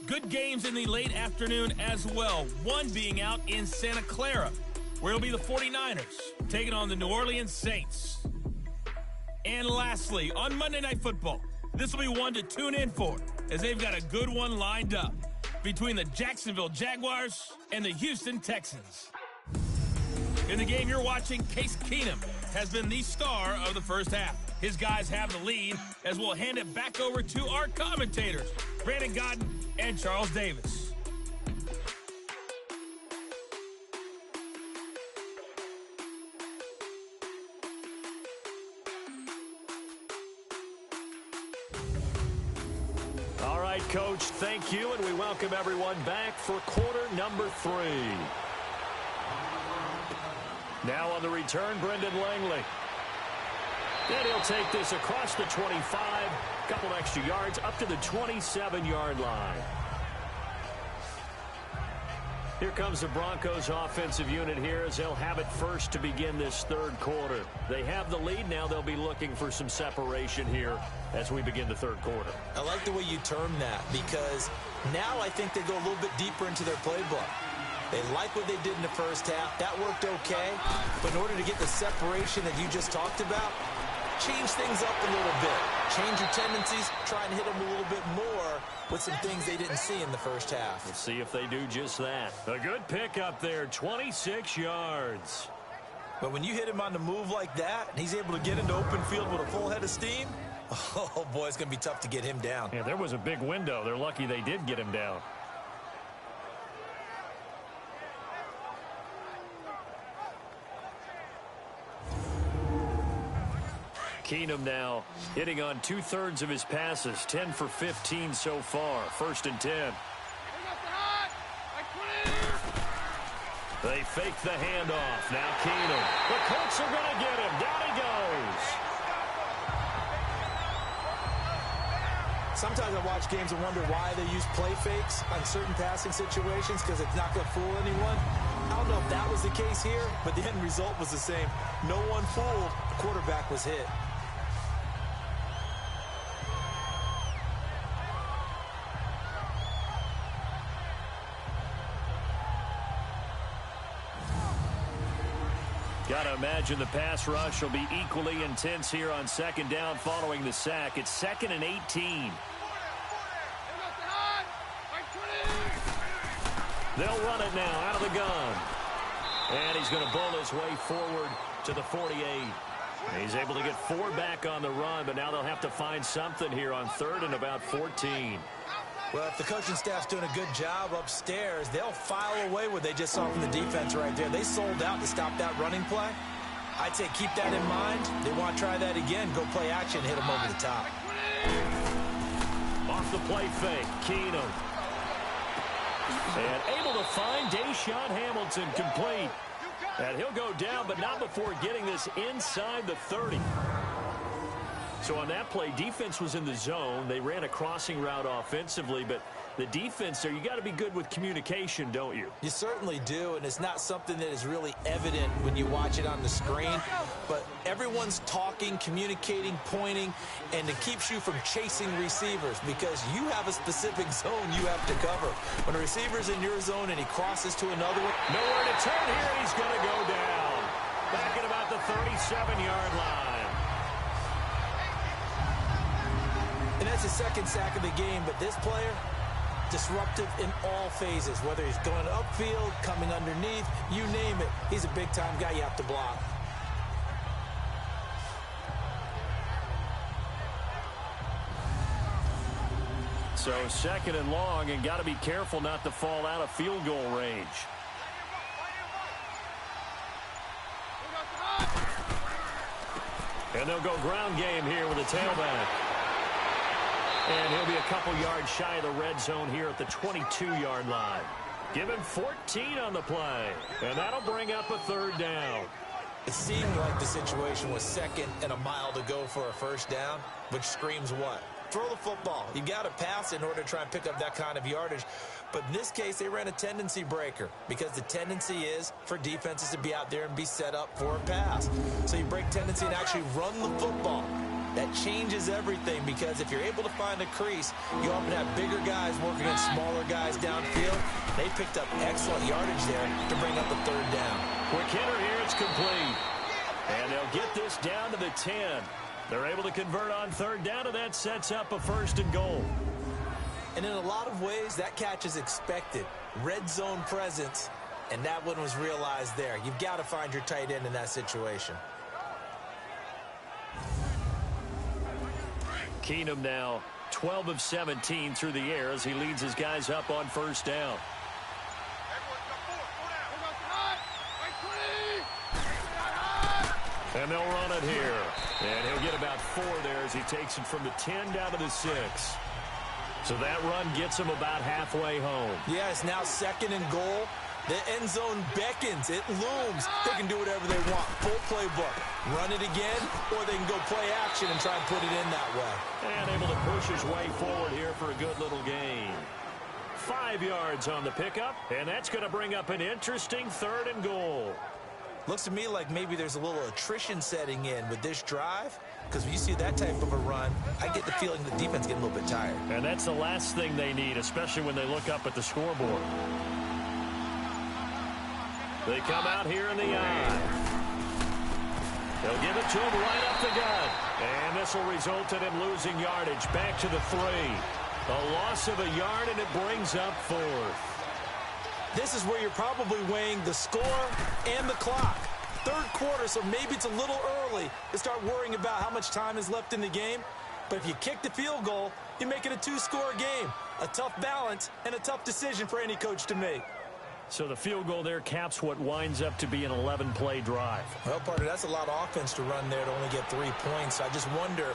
Good games in the late afternoon as well, one being out in Santa Clara, where it'll be the 49ers taking on the New Orleans Saints. And lastly, on Monday Night Football, this will be one to tune in for, as they've got a good one lined up between the Jacksonville Jaguars and the Houston Texans. In the game you're watching, Case Keenum has been the star of the first half. His guys have the lead, as we'll hand it back over to our commentators, Brandon Godden and Charles Davis. All right, Coach, thank you, and we welcome everyone back for quarter number 3. Now on the return, Brendan Langley. And he'll take this across the 25, a couple extra yards, up to the 27-yard line. Here comes the Broncos offensive unit here as they'll have it first to begin this third quarter. They have the lead. Now they'll be looking for some separation here as we begin the third quarter. I like the way you term that, because now I think they go a little bit deeper into their playbook. They like what they did in the first half. That worked okay. But in order to get the separation that you just talked about, change things up a little bit. Change your tendencies. Try and hit them a little bit more with some things they didn't see in the first half. Let's see if they do just that. A good pickup there, 26 yards. But when you hit him on the move like that, and he's able to get into open field with a full head of steam, oh, boy, it's going to be tough to get him down. Yeah, there was a big window. They're lucky they did get him down. Keenum now hitting on 2/3 of his passes, 10 for 15 so far. 1st and 10. They fake the handoff. Now Keenum. The Colts are going to get him. Down he goes. Sometimes I watch games and wonder why they use play fakes on certain passing situations, because it's not going to fool anyone. I don't know if that was the case here, but the end result was the same. No one fooled. The quarterback was hit. Got to imagine the pass rush will be equally intense here on 2nd down following the sack. It's 2nd and 18. They'll run it now out of the gun. And he's going to bull his way forward to the 48. He's able to get 4 back on the run, but now they'll have to find something here on 3rd and about 14. Well, if the coaching staff's doing a good job upstairs, they'll file away what they just saw from the defense right there. They sold out to stop that running play. I'd say keep that in mind. They want to try that again. Go play action, hit them over the top. Off the play fake, Keenum. And able to find Deshaun Hamilton complete. And he'll go down, but not before getting this inside the 30. So on that play, defense was in the zone. They ran a crossing route offensively, but the defense there, you got to be good with communication, don't you? You certainly do, and it's not something that is really evident when you watch it on the screen. But everyone's talking, communicating, pointing, and it keeps you from chasing receivers because you have a specific zone you have to cover. When a receiver's in your zone and he crosses to another one, nowhere to turn here, and he's going to go down. Back at about the 37-yard line. And that's his 2nd sack of the game, but this player disruptive in all phases, whether he's going upfield, coming underneath, you name it. He's a big-time guy you have to block. So 2nd and long, and got to be careful not to fall out of field goal range. And they'll go ground game here with a tailback. And he'll be a couple yards shy of the red zone here at the 22-yard line. Give him 14 on the play. And that'll bring up a 3rd down. It seemed like the situation was 2nd and a mile to go for a 1st down, which screams what? Throw the football. You got to pass in order to try and pick up that kind of yardage. But in this case, they ran a tendency breaker because the tendency is for defenses to be out there and be set up for a pass. So you break tendency and actually run the football. That changes everything because if you're able to find a crease, you often have bigger guys working against smaller guys downfield. They picked up excellent yardage there to bring up a 3rd down. Quick hitter here, it's complete. And they'll get this down to the 10. They're able to convert on 3rd down, and that sets up a 1st and goal. And in a lot of ways, that catch is expected. Red zone presence, and that one was realized there. You've got to find your tight end in that situation. Keenum now 12 of 17 through the air as he leads his guys up on 1st down. And they'll run it here. And he'll get about 4 there as he takes it from the 10 down to the 6. So that run gets him about halfway home. Yeah, it's now 2nd and goal. The end zone beckons. It looms. They can do whatever they want. Full playbook. Run it again, or they can go play action and try and put it in that way. And able to push his way forward here for a good little gain. 5 yards on the pickup, and that's going to bring up an interesting 3rd and goal. Looks to me like maybe there's a little attrition setting in with this drive, because when you see that type of a run, I get the feeling the defense getting a little bit tired. And that's the last thing they need, especially when they look up at the scoreboard. They come out here in the eye. They'll give it to him right up the gut. And this will result in him losing yardage back to the 3. A loss of a yard, and it brings up 4th. This is where you're probably weighing the score and the clock. 3rd quarter, so maybe it's a little early to start worrying about how much time is left in the game. But if you kick the field goal, you make it a 2-score game. A tough balance and a tough decision for any coach to make. So the field goal there caps what winds up to be an 11-play drive. Well, partner, that's a lot of offense to run there to only get 3 points. I just wonder,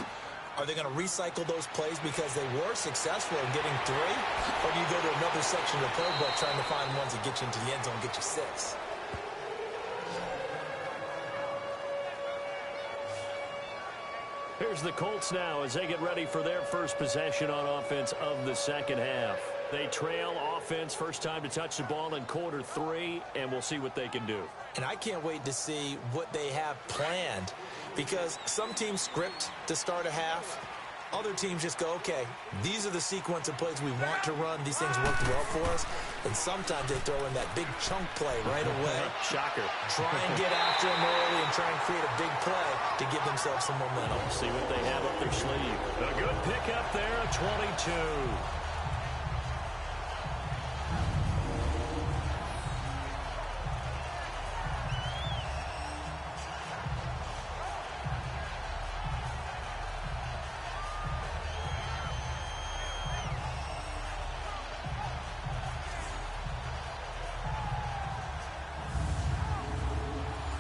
are they going to recycle those plays because they were successful in getting 3? Or do you go to another section of the playbook trying to find ones that get you into the end zone and get you 6? Here's the Colts now as they get ready for their first possession on offense of the 2nd half. They trail offense, first time to touch the ball in quarter 3, and we'll see what they can do. And I can't wait to see what they have planned, because some teams script to start a half. Other teams just go, okay, these are the sequence of plays we want to run. These things worked well for us. And sometimes they throw in that big chunk play right away. Shocker. Try and get after them early and try and create a big play to give themselves some momentum. See what they have up their sleeve. A good pickup there, a 22.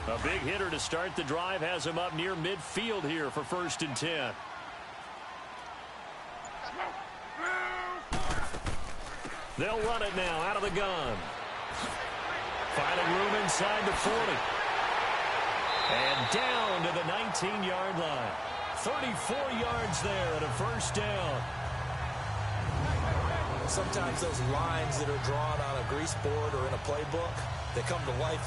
A big hitter to start the drive has him up near midfield here for 1st and 10. They'll run it now out of the gun. Finding room inside the 40. And down to the 19-yard line. 34 yards there at a 1st down. Sometimes those lines that are drawn on a grease board or in a playbook, they come to life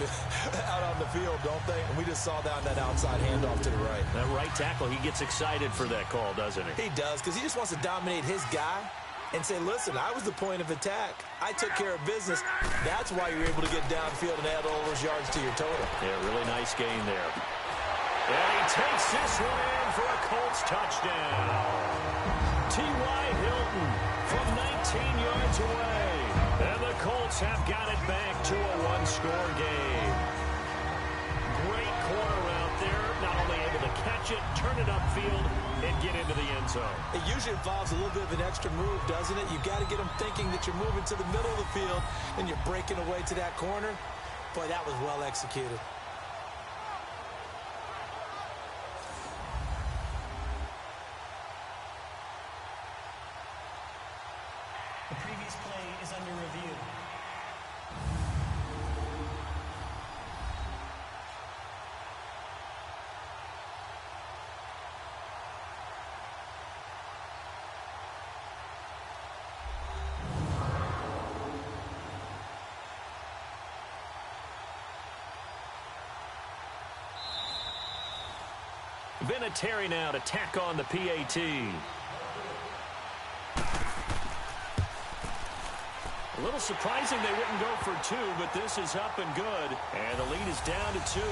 out on the field, don't they? And we just saw down that outside handoff to the right. That right tackle, he gets excited for that call, doesn't he? He does, because he just wants to dominate his guy and say, listen, I was the point of attack. I took care of business. That's why you're able to get downfield and add all those yards to your total. Yeah, really nice gain there. And he takes this one in for a Colts touchdown. T.Y. Hilton from 19 yards away. And the Colts have got it back to a one-score game. Great corner out there. Not only able to catch it, turn it upfield, and get into the end zone. It usually involves a little bit of an extra move, doesn't it? You've got to get them thinking that you're moving to the middle of the field and you're breaking away to that corner. Boy, that was well executed. The previous play is under review. Vinatieri now to tack on the PAT. A little surprising they wouldn't go for two, but this is up and good. And the lead is down to 2.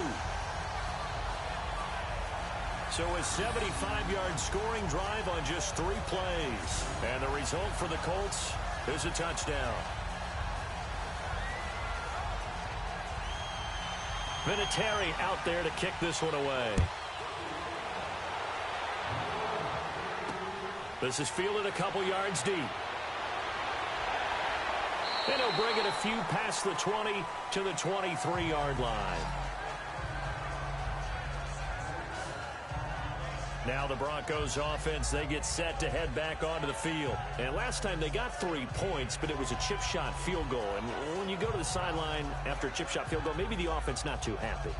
So a 75-yard scoring drive on just 3 plays. And the result for the Colts is a touchdown. Vinatieri out there to kick this one away. This is fielded a couple yards deep. And he'll bring it a few past the 20 to the 23-yard line. Now the Broncos offense, they get set to head back onto the field. And last time they got 3 points, but it was a chip shot field goal. And when you go to the sideline after a chip shot field goal, maybe the offense not too happy.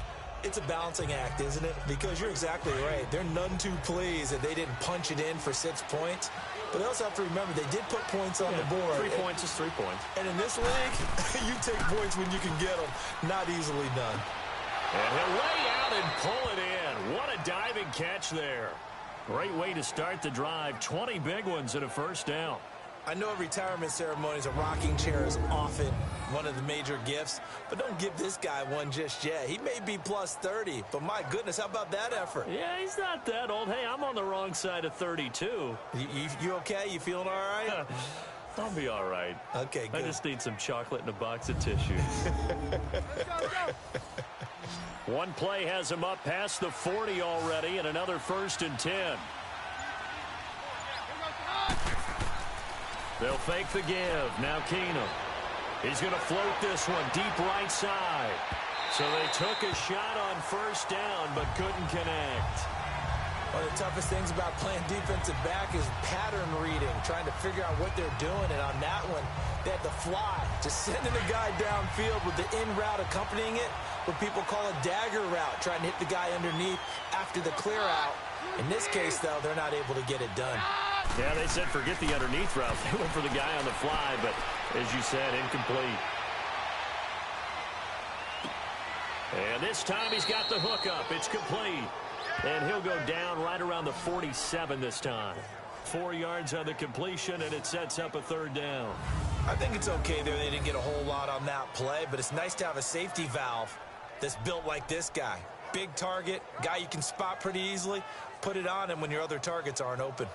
It's a balancing act, isn't it? Because you're exactly right. They're none too pleased that they didn't punch it in for 6 points. But they also have to remember they did put points on the board. 3 points is 3 points. And in this league, you take points when you can get them. Not easily done. And he'll lay out and pull it in. What a diving catch there. Great way to start the drive. 20 big ones and a first down. I know at retirement ceremonies, a rocking chair is often one of the major gifts, but don't give this guy one just yet. He may be plus 30, but my goodness, how about that effort? Yeah, he's not that old. Hey, I'm on the wrong side of 32. You okay? You feeling all right? I'll be all right. Okay, good. I just need some chocolate and a box of tissue. One play has him up past the 40 already, and another 1st and 10. They'll fake the give. Now Keenum. He's going to float this one deep right side. So they took a shot on 1st down, but couldn't connect. One of the toughest things about playing defensive back is pattern reading, trying to figure out what they're doing. And on that one, they had the fly, just sending the guy downfield with the in route accompanying it, what people call a dagger route, trying to hit the guy underneath after the clear out. In this case, though, they're not able to get it done. Yeah, they said forget the underneath route. They went for the guy on the fly, but as you said, incomplete. And this time he's got the hook up. It's complete. And he'll go down right around the 47 this time. 4 yards on the completion, and it sets up a 3rd down. I think it's okay there. They didn't get a whole lot on that play, but it's nice to have a safety valve that's built like this guy. Big target, guy you can spot pretty easily. Put it on him when your other targets aren't open.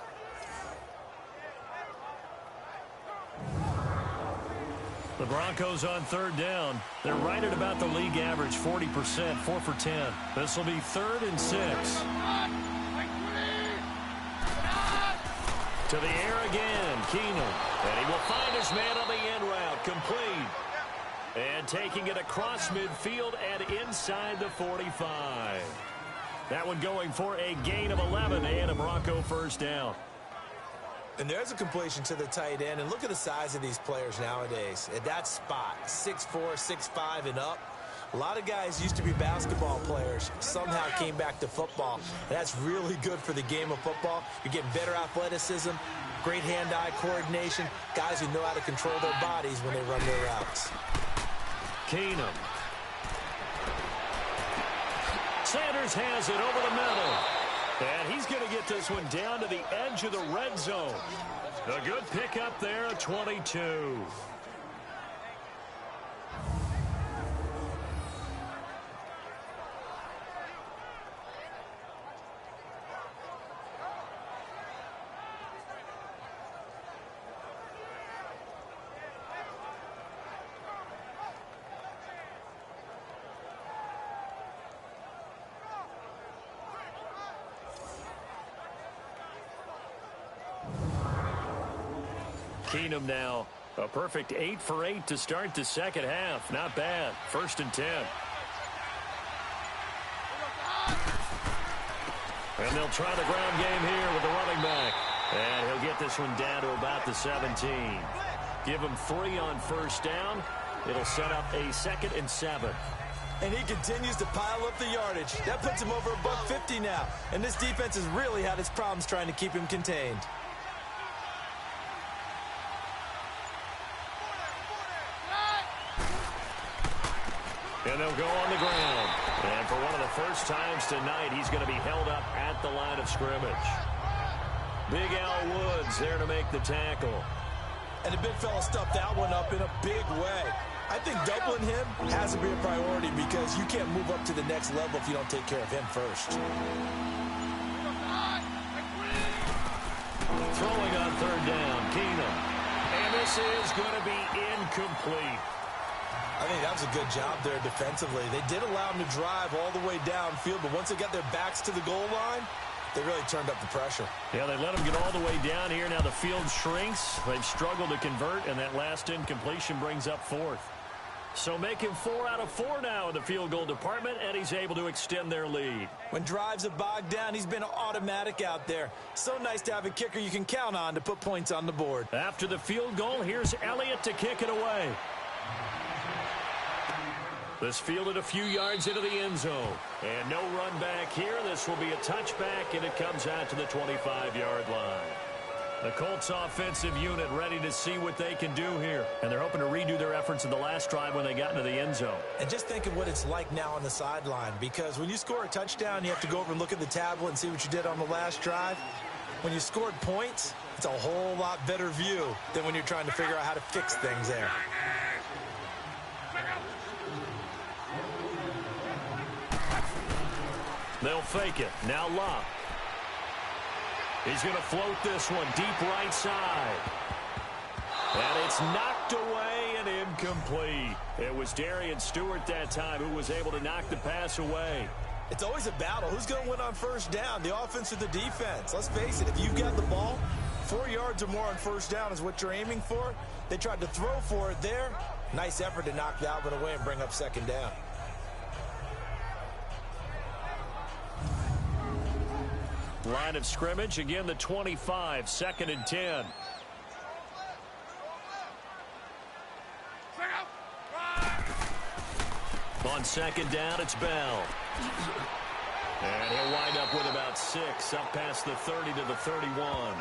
The Broncos on 3rd down. They're right at about the league average, 40%, 4 for 10. This will be 3rd and 6. To the air again, Keenum. And he will find his man on the end route, complete. And taking it across midfield and inside the 45. That one going for a gain of 11 and a Bronco 1st down. And there's a completion to the tight end. And look at the size of these players nowadays. At that spot, 6'4", 6'5", and up. A lot of guys used to be basketball players, somehow came back to football. And that's really good for the game of football. You're getting better athleticism, great hand-eye coordination, guys who know how to control their bodies when they run their routes. Keenum. Sanders has it over the middle. And he's going to get this one down to the edge of the red zone. A good pickup there, a 22. Keenum now a perfect 8 for 8 to start the second half. Not bad. 1st and 10. And they'll try the ground game here with the running back. And he'll get this one down to about the 17. Give him 3 on 1st down. It'll set up a 2nd and 7. And he continues to pile up the yardage. That puts him over $150 now. And this defense has really had its problems trying to keep him contained. And they'll go on the ground. And for one of the first times tonight, he's going to be held up at the line of scrimmage. Big Al Woods there to make the tackle. And the big fella stuffed that one up in a big way. I think doubling him has to be a priority because you can't move up to the next level if you don't take care of him first. Throwing on 3rd down, Keenum. And this is going to be incomplete. I think that was a good job there defensively. They did allow him to drive all the way downfield, but once they got their backs to the goal line, they really turned up the pressure. Yeah, they let him get all the way down here. Now the field shrinks. They've struggled to convert, and that last incompletion brings up 4th. So make him 4 out of 4 now in the field goal department, and he's able to extend their lead. When drives are bogged down, he's been automatic out there. So nice to have a kicker you can count on to put points on the board. After the field goal, here's Elliott to kick it away. This fielded a few yards into the end zone. And no run back here. This will be a touchback, and it comes out to the 25-yard line. The Colts offensive unit ready to see what they can do here. And they're hoping to redo their efforts in the last drive when they got into the end zone. And just think of what it's like now on the sideline. Because when you score a touchdown, you have to go over and look at the tablet and see what you did on the last drive. When you scored points, it's a whole lot better view than when you're trying to figure out how to fix things there. They'll fake it. Now Locke. He's going to float this one deep right side. And it's knocked away and incomplete. It was Darian Stewart that time who was able to knock the pass away. It's always a battle. Who's going to win on 1st down, the offense or the defense? Let's face it, if you've got the ball, 4 yards or more on 1st down is what you're aiming for. They tried to throw for it there. Nice effort to knock that one away and bring up 2nd down. Line of scrimmage, again the 25, 2nd and 10. On 2nd down, it's Bell. And he'll wind up with about 6, up past the 30 to the 31.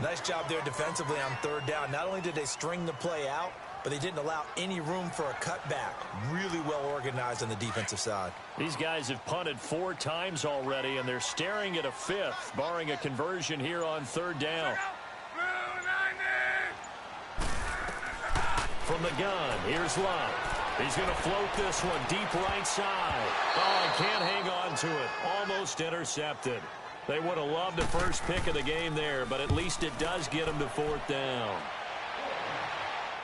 Nice job there defensively on 3rd down. Not only did they string the play out, but they didn't allow any room for a cutback. Really well organized on the defensive side. These guys have punted 4 times already, and they're staring at a 5th, barring a conversion here on 3rd down. From the gun, here's Locke. He's going to float this one deep right side. Oh, and can't hang on to it. Almost intercepted. They would have loved the first pick of the game there, but at least it does get them to 4th down.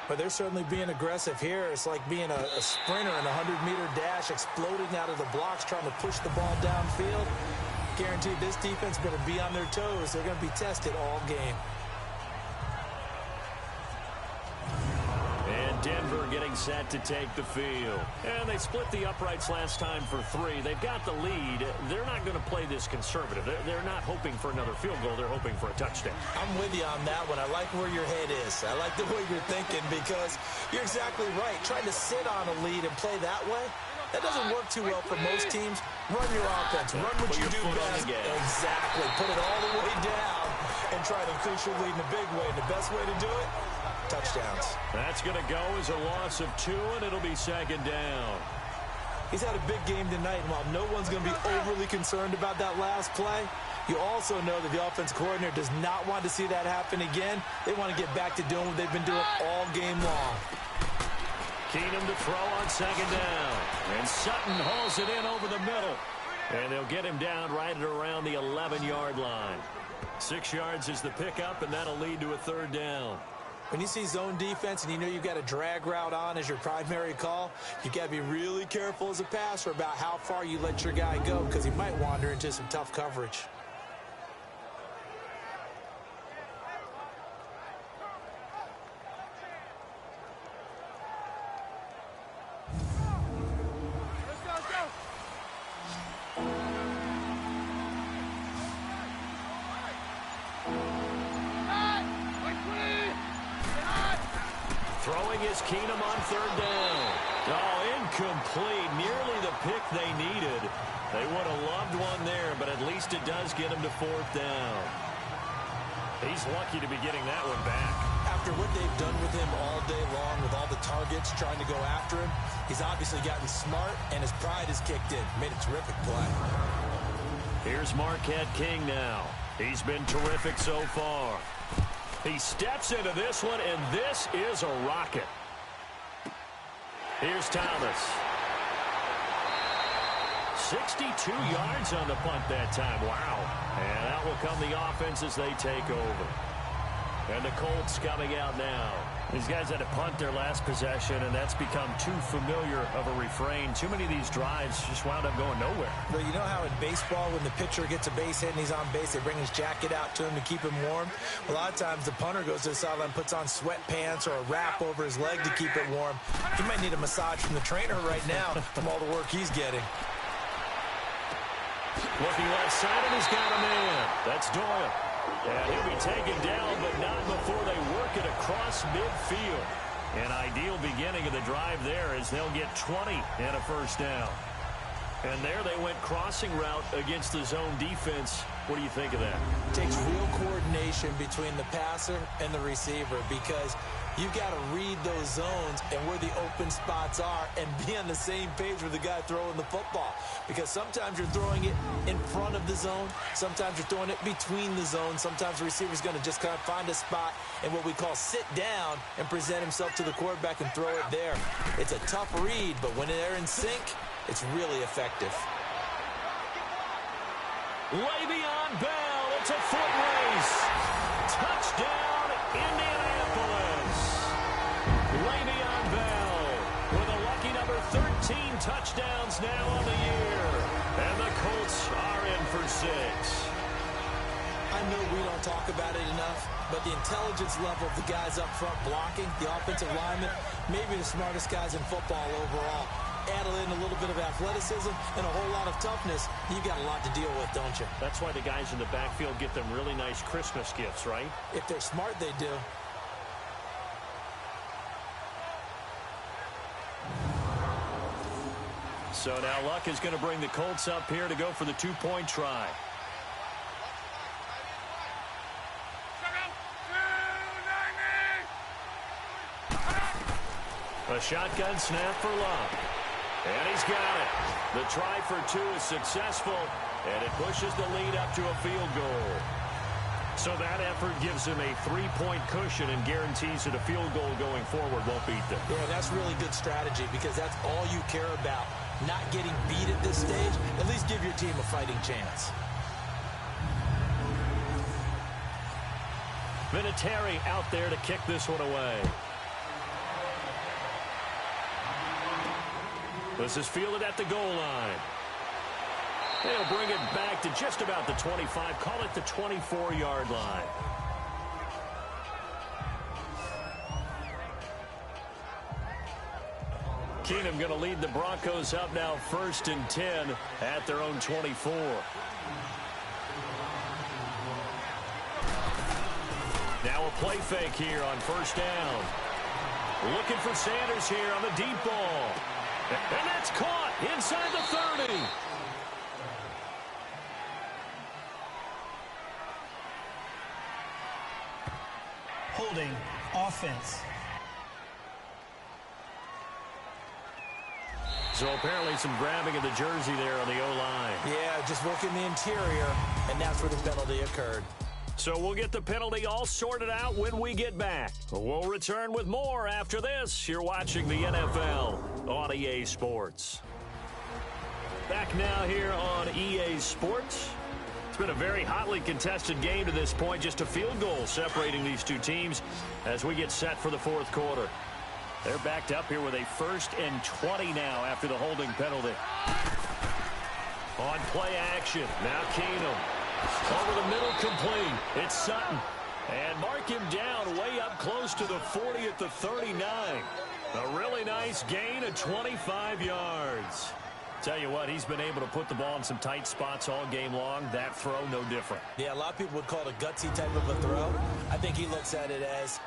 But they're certainly being aggressive here. It's like being a sprinter in a 100-meter dash, exploding out of the blocks, trying to push the ball downfield. Guaranteed this defense better be on their toes. They're going to be tested all game. And Denver getting set to take the field. And they split the uprights last time for 3. They've got the lead. They're not going to play this conservative. They're not hoping for another field goal. They're hoping for a touchdown. I'm with you on that one. I like where your head is. I like the way you're thinking because you're exactly right. Trying to sit on a lead and play that way, that doesn't work too well for most teams. Run your offense. Run what you do best. Exactly. Put it all the way down and try to increase your lead in a big way. And the best way to do it, touchdowns. That's going to go as a loss of 2, and it'll be 2nd down. He's had a big game tonight, and while no one's going to be overly concerned about that last play, you also know that the offense coordinator does not want to see that happen again. They want to get back to doing what they've been doing all game long. Keenum to throw on 2nd down. And Sutton hauls it in over the middle. And they'll get him down right at around the 11-yard line. 6 yards is the pickup, and that'll lead to a 3rd down. When you see zone defense and you know you've got a drag route on as your primary call, you got to be really careful as a passer about how far you let your guy go because he might wander into some tough coverage. throwing is Keenum on third down. Oh, incomplete. Nearly the pick they needed. They would have loved one there, but at least it does get him to fourth down. He's lucky to be getting that one back. After what they've done with him all day long, with all the targets trying to go after him, he's obviously gotten smart, and his pride has kicked in. Made a terrific play. Here's Marquette King now. He's been terrific so far. He steps into this one, and this is a rocket. Here's Thomas. 62 yards on the punt that time. Wow. And out will come the offense as they take over. And the Colts coming out now. These guys had to punt their last possession, and that's become too familiar of a refrain. Too many of these drives just wound up going nowhere. But you know how in baseball, when the pitcher gets a base hit and he's on base, they bring his jacket out to him to keep him warm? A lot of times the punter goes to the sideline, puts on sweatpants or a wrap over his leg to keep it warm. He might need a massage from the trainer right now from all the work he's getting. Looking left side, and he's got a man. That's Doyle. And he'll be taken down, but not before they work it across midfield. An ideal beginning of the drive there as they'll get 20 and a first down. And there they went crossing route against the zone defense. What do you think of that? It takes real coordination between the passer and the receiver because you've got to read those zones and where the open spots are and be on the same page with the guy throwing the football. Because sometimes you're throwing it in front of the zone. Sometimes you're throwing it between the zones. Sometimes the receiver's going to just kind of find a spot and what we call sit down and present himself to the quarterback and throw it there. It's a tough read, but when they're in sync, it's really effective. Le'Veon Bell, it's a foot race. Touchdown, Indianapolis. Le'Veon Bell with a lucky number 13 touchdowns now on the year. And the Colts are in for 6. I know we don't talk about it enough, but the intelligence level of the guys up front blocking, the offensive linemen, maybe the smartest guys in football overall. Add in a little bit of athleticism and a whole lot of toughness, you got a lot to deal with, don't you? That's why the guys in the backfield get them really nice Christmas gifts, right? If they're smart, they do. So now Luck is going to bring the Colts up here to go for the two-point try. A shotgun snap for Luck. And he's got it. The try for 2 is successful, and it pushes the lead up to a field goal. So that effort gives him a 3-point cushion and guarantees that a field goal going forward won't beat them. Yeah, that's really good strategy because that's all you care about. Not getting beat at this stage. At least give your team a fighting chance. Vinatieri out there to kick this one away. This is fielded at the goal line. They'll bring it back to just about the 25. Call it the 24-yard line. Keenum going to lead the Broncos up now 1st and 10 at their own 24. Now a play fake here on 1st down. Looking for Sanders here on the deep ball. And that's caught inside the 30. Holding offense. So apparently some grabbing of the jersey there on the O-line. Yeah, just working the interior, and that's where the penalty occurred. So we'll get the penalty all sorted out when we get back. We'll return with more after this. You're watching the NFL on EA Sports. Back now here on EA Sports. It's been a very hotly contested game to this point. Just a field goal separating these two teams as we get set for the 4th quarter. They're backed up here with a 1st and 20 now after the holding penalty. On play action. Now Keenum. Over the middle, complete. It's Sutton. And mark him down way up close to the 40 at the 39. A really nice gain of 25 yards. Tell you what, he's been able to put the ball in some tight spots all game long. That throw, no different. Yeah, a lot of people would call it a gutsy type of a throw. I think he looks at it as,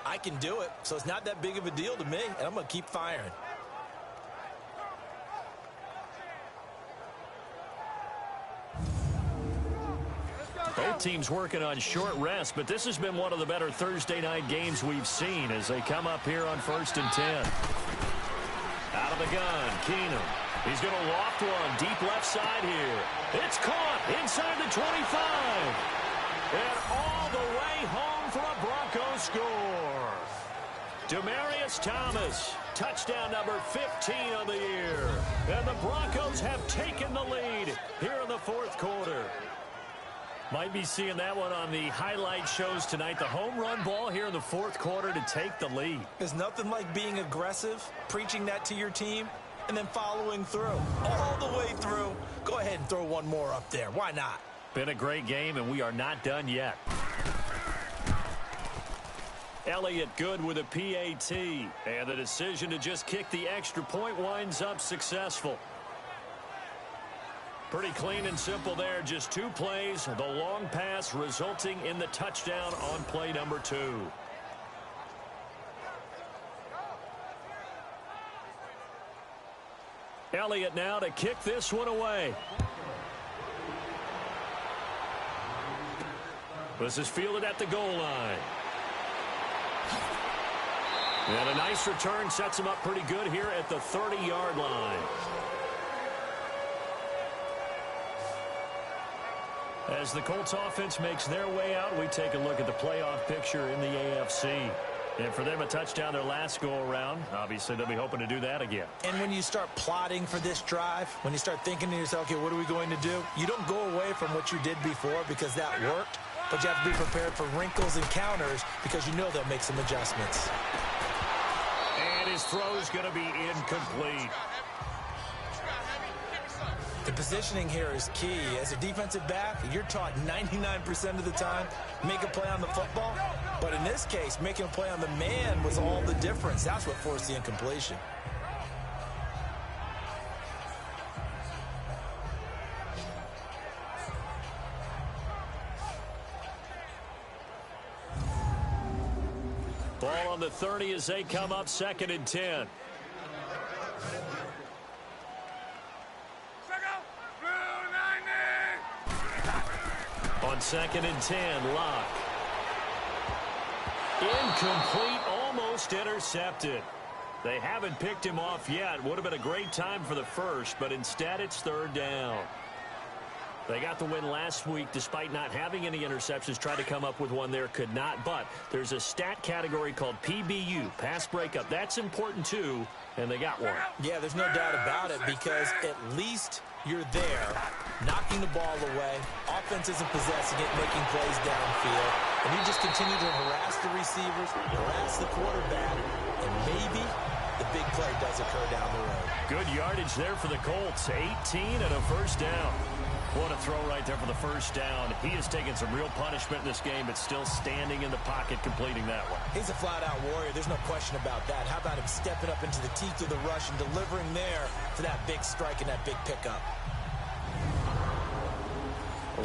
I can do it, so it's not that big of a deal to me, and I'm going to keep firing. Both teams working on short rest, but this has been one of the better Thursday night games we've seen as they come up here on 1st and 10. Out of the gun, Keenum. He's going to loft one deep left side here. It's caught inside the 25. And all the way home for a Broncos score. Demaryius Thomas, touchdown number 15 on the year. And the Broncos have taken the lead here in the fourth quarter. Might be seeing that one on the highlight shows tonight. The home run ball here in the fourth quarter to take the lead. There's nothing like being aggressive, preaching that to your team, and then following through. All the way through. Go ahead and throw one more up there. Why not? Been a great game, and we are not done yet. Elliott good with a PAT. And the decision to just kick the extra point winds up successful. Pretty clean and simple there. Just 2 plays. The long pass resulting in the touchdown on play number 2. Elliott now to kick this one away. This is fielded at the goal line. And a nice return sets him up pretty good here at the 30-yard line. As the Colts offense makes their way out, we take a look at the playoff picture in the AFC. And for them, a touchdown their last go-around. Obviously, they'll be hoping to do that again. And when you start plotting for this drive, when you start thinking to yourself, okay, what are we going to do? You don't go away from what you did before because that worked, but you have to be prepared for wrinkles and counters because you know they'll make some adjustments. And his throw is going to be incomplete. The positioning here is key. As a defensive back, you're taught 99% of the time, make a play on the football. But in this case, making a play on the man was all the difference. That's what forced the incompletion. Ball on the 30 as they come up 2nd and 10. On 2nd and 10, Locke. Incomplete, almost intercepted. They haven't picked him off yet. Would have been a great time for the first, but instead it's 3rd down. They got the win last week despite not having any interceptions. Tried to come up with one there, could not. But there's a stat category called PBU, pass breakup. That's important too, and they got one. Yeah, there's no doubt about it because at least you're there, knocking the ball away. Offense isn't possessing it, making plays downfield. And you just continue to harass the receivers, harass the quarterback, and maybe the big play does occur down the road. Good yardage there for the Colts. 18 and a 1st down. What a throw right there for the 1st down. He has taken some real punishment in this game, but still standing in the pocket, completing that one. He's a flat-out warrior. There's no question about that. How about him stepping up into the teeth of the rush and delivering there for that big strike and that big pickup?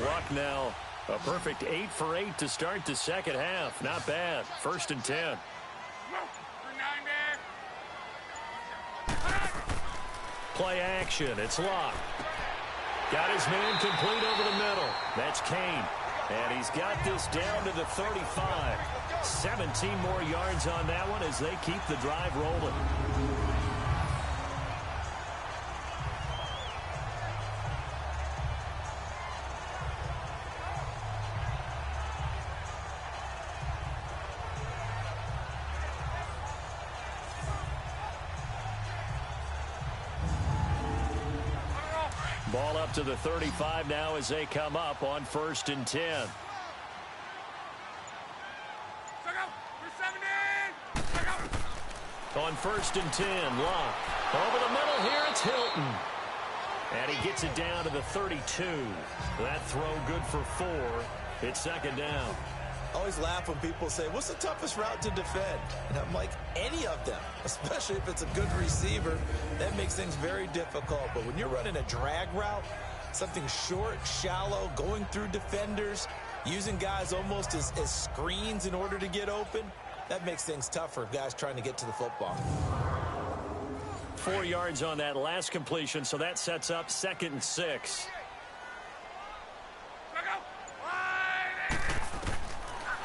Luck now, a perfect 8 for 8 to start the second half. Not bad. 1st and 10. Play action. It's Locke. Got his man complete over the middle. That's Kane. And he's got this down to the 35. 17 more yards on that one as they keep the drive rolling. Ball up to the 35 now as they come up on 1st and 10. On 1st and 10, Locke. Over the middle here, it's Hilton. And he gets it down to the 32. That throw good for 4. It's 2nd down. I always laugh when people say, what's the toughest route to defend? And I'm like, any of them, especially if it's a good receiver. That makes things very difficult. But when you're running a drag route, something short, shallow, going through defenders, using guys almost as screens in order to get open, That makes things tough for guys trying to get to the football. 4 yards on that last completion, so that sets up 2nd and 6.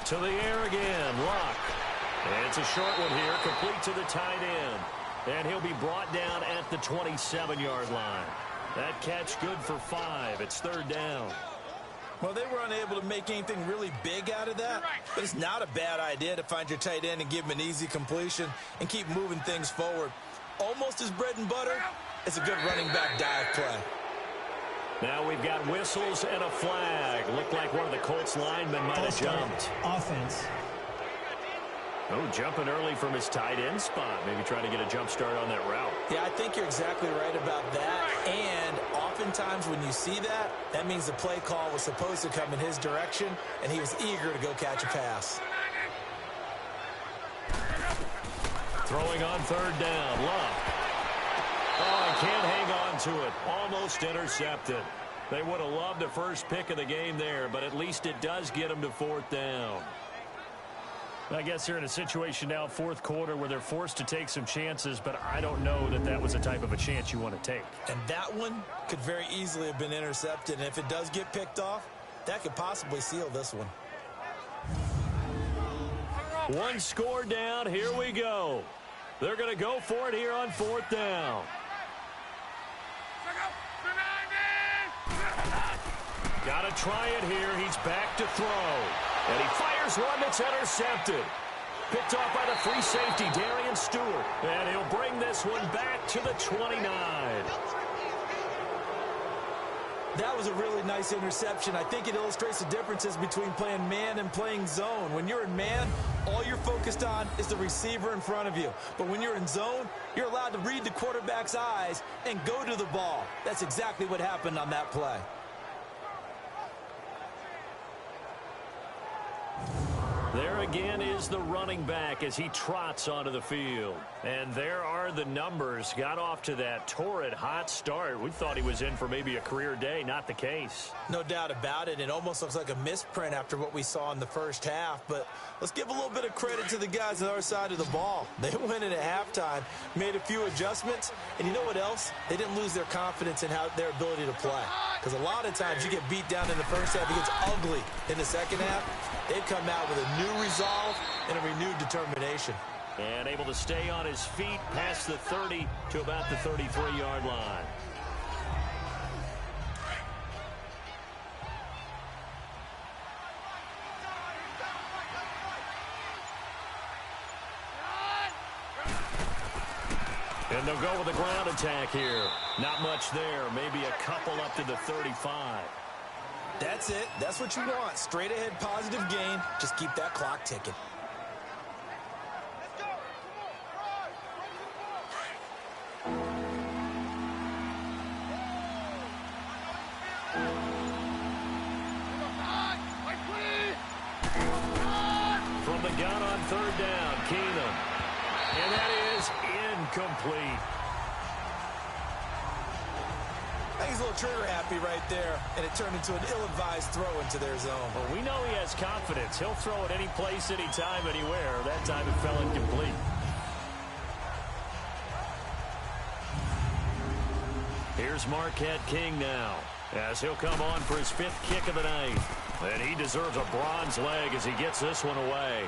To the air again, Luck. And it's a short one here, complete to the tight end. And he'll be brought down at the 27-yard line. That catch good for 5. It's 3rd down. Well, they were unable to make anything really big out of that, but it's not a bad idea to find your tight end and give him an easy completion and keep moving things forward. Almost his bread and butter. It's a good running back dive play. Now we've got whistles and a flag. Looked like one of the Colts linemen might have jumped. Offense. Oh, jumping early from his tight end spot. Maybe trying to get a jump start on that route. Yeah, I think you're exactly right about that. And oftentimes when you see that, that means the play call was supposed to come in his direction, and he was eager to go catch a pass. Throwing on 3rd down. Luck. Oh, he can't hang on to it. Almost intercepted. They would have loved the first pick of the game there, but at least it does get them to 4th down. I guess they're in a situation now, 4th quarter, where they're forced to take some chances, but I don't know that that was the type of a chance you want to take. And that one could very easily have been intercepted, and if it does get picked off, that could possibly seal this one. 1 score down. Here we go. They're going to go for it here on 4th down. Got to try it here. He's back to throw. And he fires one that's intercepted. Picked off by the free safety, Darian Stewart. And he'll bring this one back to the 29. That was a really nice interception. I think it illustrates the differences between playing man and playing zone. When you're in man, all you're focused on is the receiver in front of you. But when you're in zone, you're allowed to read the quarterback's eyes and go to the ball. That's exactly what happened on that play. There again is the running back as he trots onto the field. And there are the numbers. Got off to that torrid hot start. We thought he was in for maybe a career day. Not the case. No doubt about it. It almost looks like a misprint after what we saw in the first half. But let's give a little bit of credit to the guys on our side of the ball. They went in at halftime, made a few adjustments. And you know what else? They didn't lose their confidence in their ability to play. Because a lot of times you get beat down in the first half. It gets ugly in the second half. They've come out with a new resolve and a renewed determination. And able to stay on his feet past the 30 to about the 33-yard line. And they'll go with a ground attack here. Not much there. Maybe a couple up to the 35. That's it. That's what you want. Straight ahead positive gain. Just keep that clock ticking. From the gun on 3rd down, Keenum. And that is incomplete. I think he's a little trigger happy right there, and it turned into an ill-advised throw into their zone. Well, we know he has confidence. He'll throw it any place, anytime, anywhere. That time it fell incomplete. Here's Marquette King now, as he'll come on for his 5th kick of the night. And he deserves a bronze leg as he gets this one away.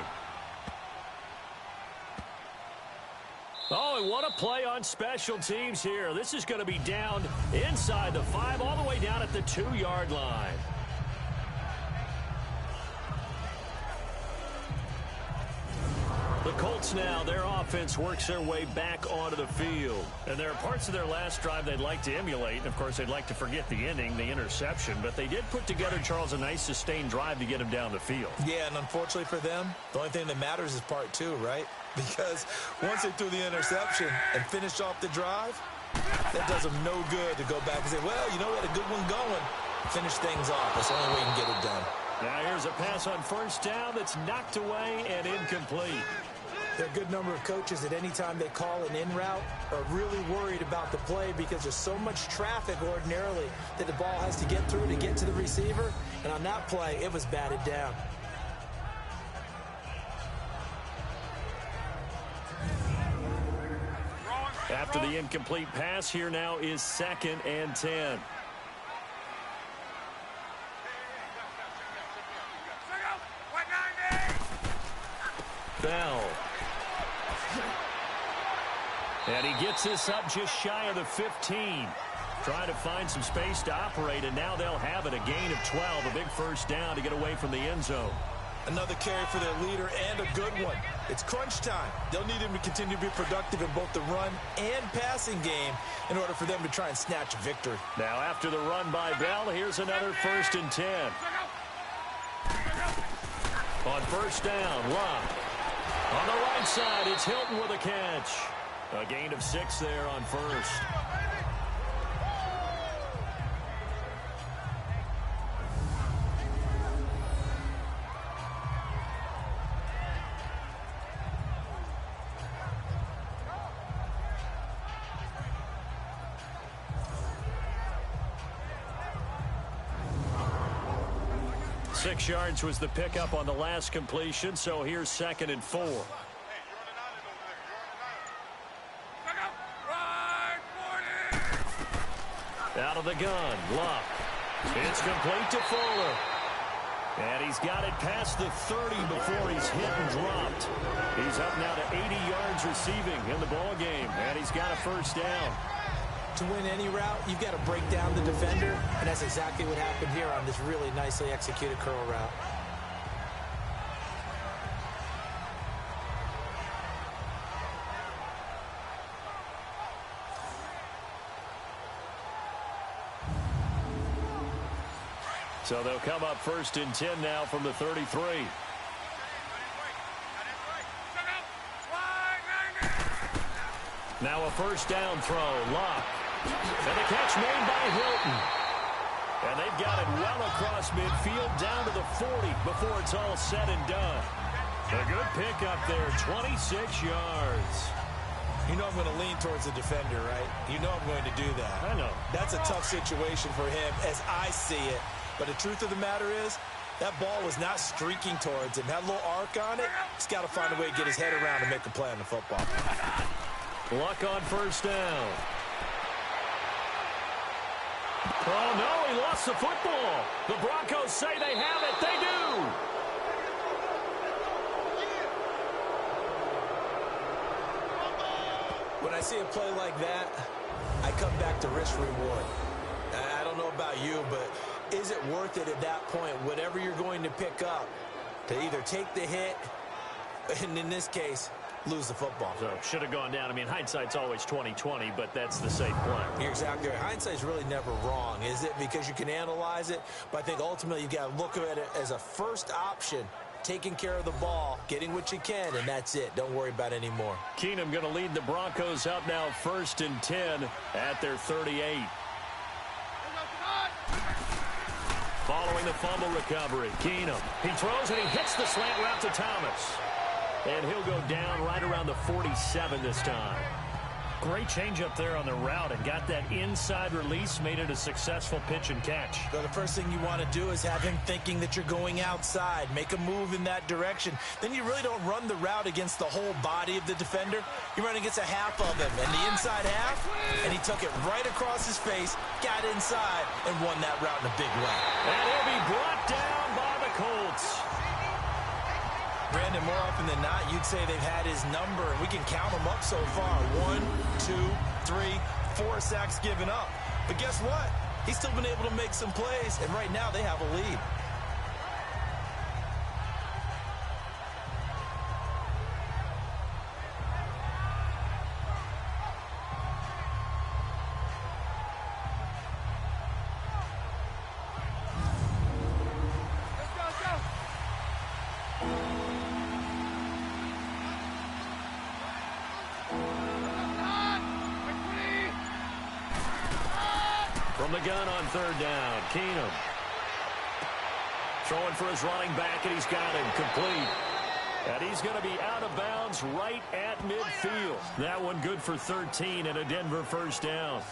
Oh, and what a play on special teams here. This is going to be down inside the 5, all the way down at the 2-yard line. The Colts now, their offense works their way back onto the field. And there are parts of their last drive they'd like to emulate. And, of course, they'd like to forget the ending, the interception. But they did put together, Charles, a nice sustained drive to get him down the field. Yeah, and unfortunately for them, the only thing that matters is part 2, right? Because once they threw the interception and finished off the drive, that does them no good to go back and say, well, you know, we had a good one going. Finish things off. That's the only way you can get it done. Now here's a pass on 1st down that's knocked away and incomplete. There are a good number of coaches that any time they call an in route are really worried about the play because there's so much traffic ordinarily that the ball has to get through to get to the receiver. And on that play, it was batted down. After the incomplete pass, here now is 2nd and 10. Bell. And he gets this up just shy of the 15. Trying to find some space to operate, and now they'll have it. A gain of 12, a big first down to get away from the end zone. Another carry for their leader, and a good one. It's crunch time. They'll need him to continue to be productive in both the run and passing game in order for them to try and snatch a victory. Now after the run by Bell, here's another 1st and 10. On first down, Locke. On the right side, it's Hilton with a catch. A gain of 6 there on first. Six yards was the pickup on the last completion, so here's 2nd and 4. Out of the gun, Luck. It's complete to Fuller. And he's got it past the 30 before he's hit and dropped. He's up now to 80 yards receiving in the ball game, and he's got a first down. To win any route, you've got to break down the defender, and that's exactly what happened here on this really nicely executed curl route. So they'll come up 1st and 10 now from the 33. Now a first down throw, Locke. And the catch made by Hilton. And they've got it well across midfield down to the 40 before it's all said and done. A good pickup there, 26 yards. You know I'm going to lean towards the defender, right? You know I'm going to do that. I know. That's a tough situation for him as I see it. But the truth of the matter is, that ball was not streaking towards him. Had a little arc on it. He's got to find a way to get his head around and make a play on the football. Luck on first down. Oh, no, he lost the football. The Broncos say they have it. They do. When I see a play like that, I come back to risk reward. I don't know about you, but is it worth it at that point, whatever you're going to pick up, to either take the hit, and in this case, lose the football? So should have gone down. I mean, hindsight's always 20/20, but that's the safe play. You're exactly right. Hindsight's really never wrong, is it? Because you can analyze it, but I think ultimately you've got to look at it as a first option, taking care of the ball, getting what you can, and that's it. Don't worry about it anymore. Keenum going to lead the Broncos up now 1st and 10 at their 38. Following the fumble recovery, Keenum. He throws and he hits the slant route to Thomas. And he'll go down right around the 47 this time. Great change up there on the route and got that inside release, made it a successful pitch and catch. So the first thing you want to do is have him thinking that you're going outside, make a move in that direction. Then you really don't run the route against the whole body of the defender. You run against a half of him, and the inside half, and he took it right across his face, got inside, and won that route in a big way. And he'll be brought down by the Colts. Brandon, more often than not, you'd say they've had his number, and we can count them up so far. 1, 2, 3, 4 sacks given up. But guess what? He's still been able to make some plays, and right now they have a lead. From the gun on third down, Keenum. Throwing for his running back, and he's got him complete. And he's going to be out of bounds right at midfield. That one good for 13 and a Denver first down.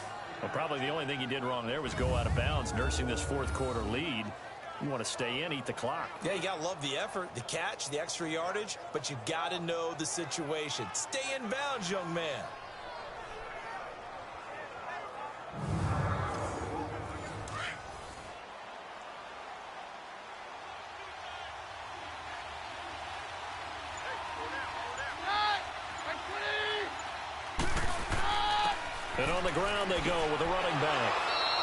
Well, probably the only thing he did wrong there was go out of bounds, nursing this fourth quarter lead. You want to stay in, eat the clock. Yeah, you got to love the effort, the catch, the extra yardage, but you got to know the situation. Stay in bounds, young man. And on the ground they go with a running back.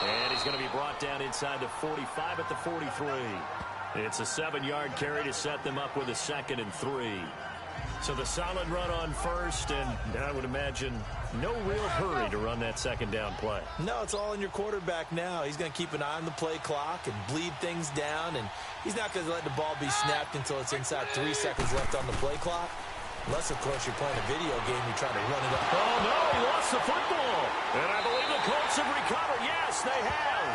And he's going to be brought down inside the 45 at the 43. It's a 7-yard carry to set them up with a 2nd and 3. So the solid run on first, and I would imagine no real hurry to run that 2nd down play. No, it's all in your quarterback now. He's going to keep an eye on the play clock and bleed things down, and he's not going to let the ball be snapped until it's inside 3 seconds left on the play clock. Unless, of course, you're playing a video game, you're trying to run it up. Oh, no, he lost the football. And I believe the Colts have recovered. Yes, they have.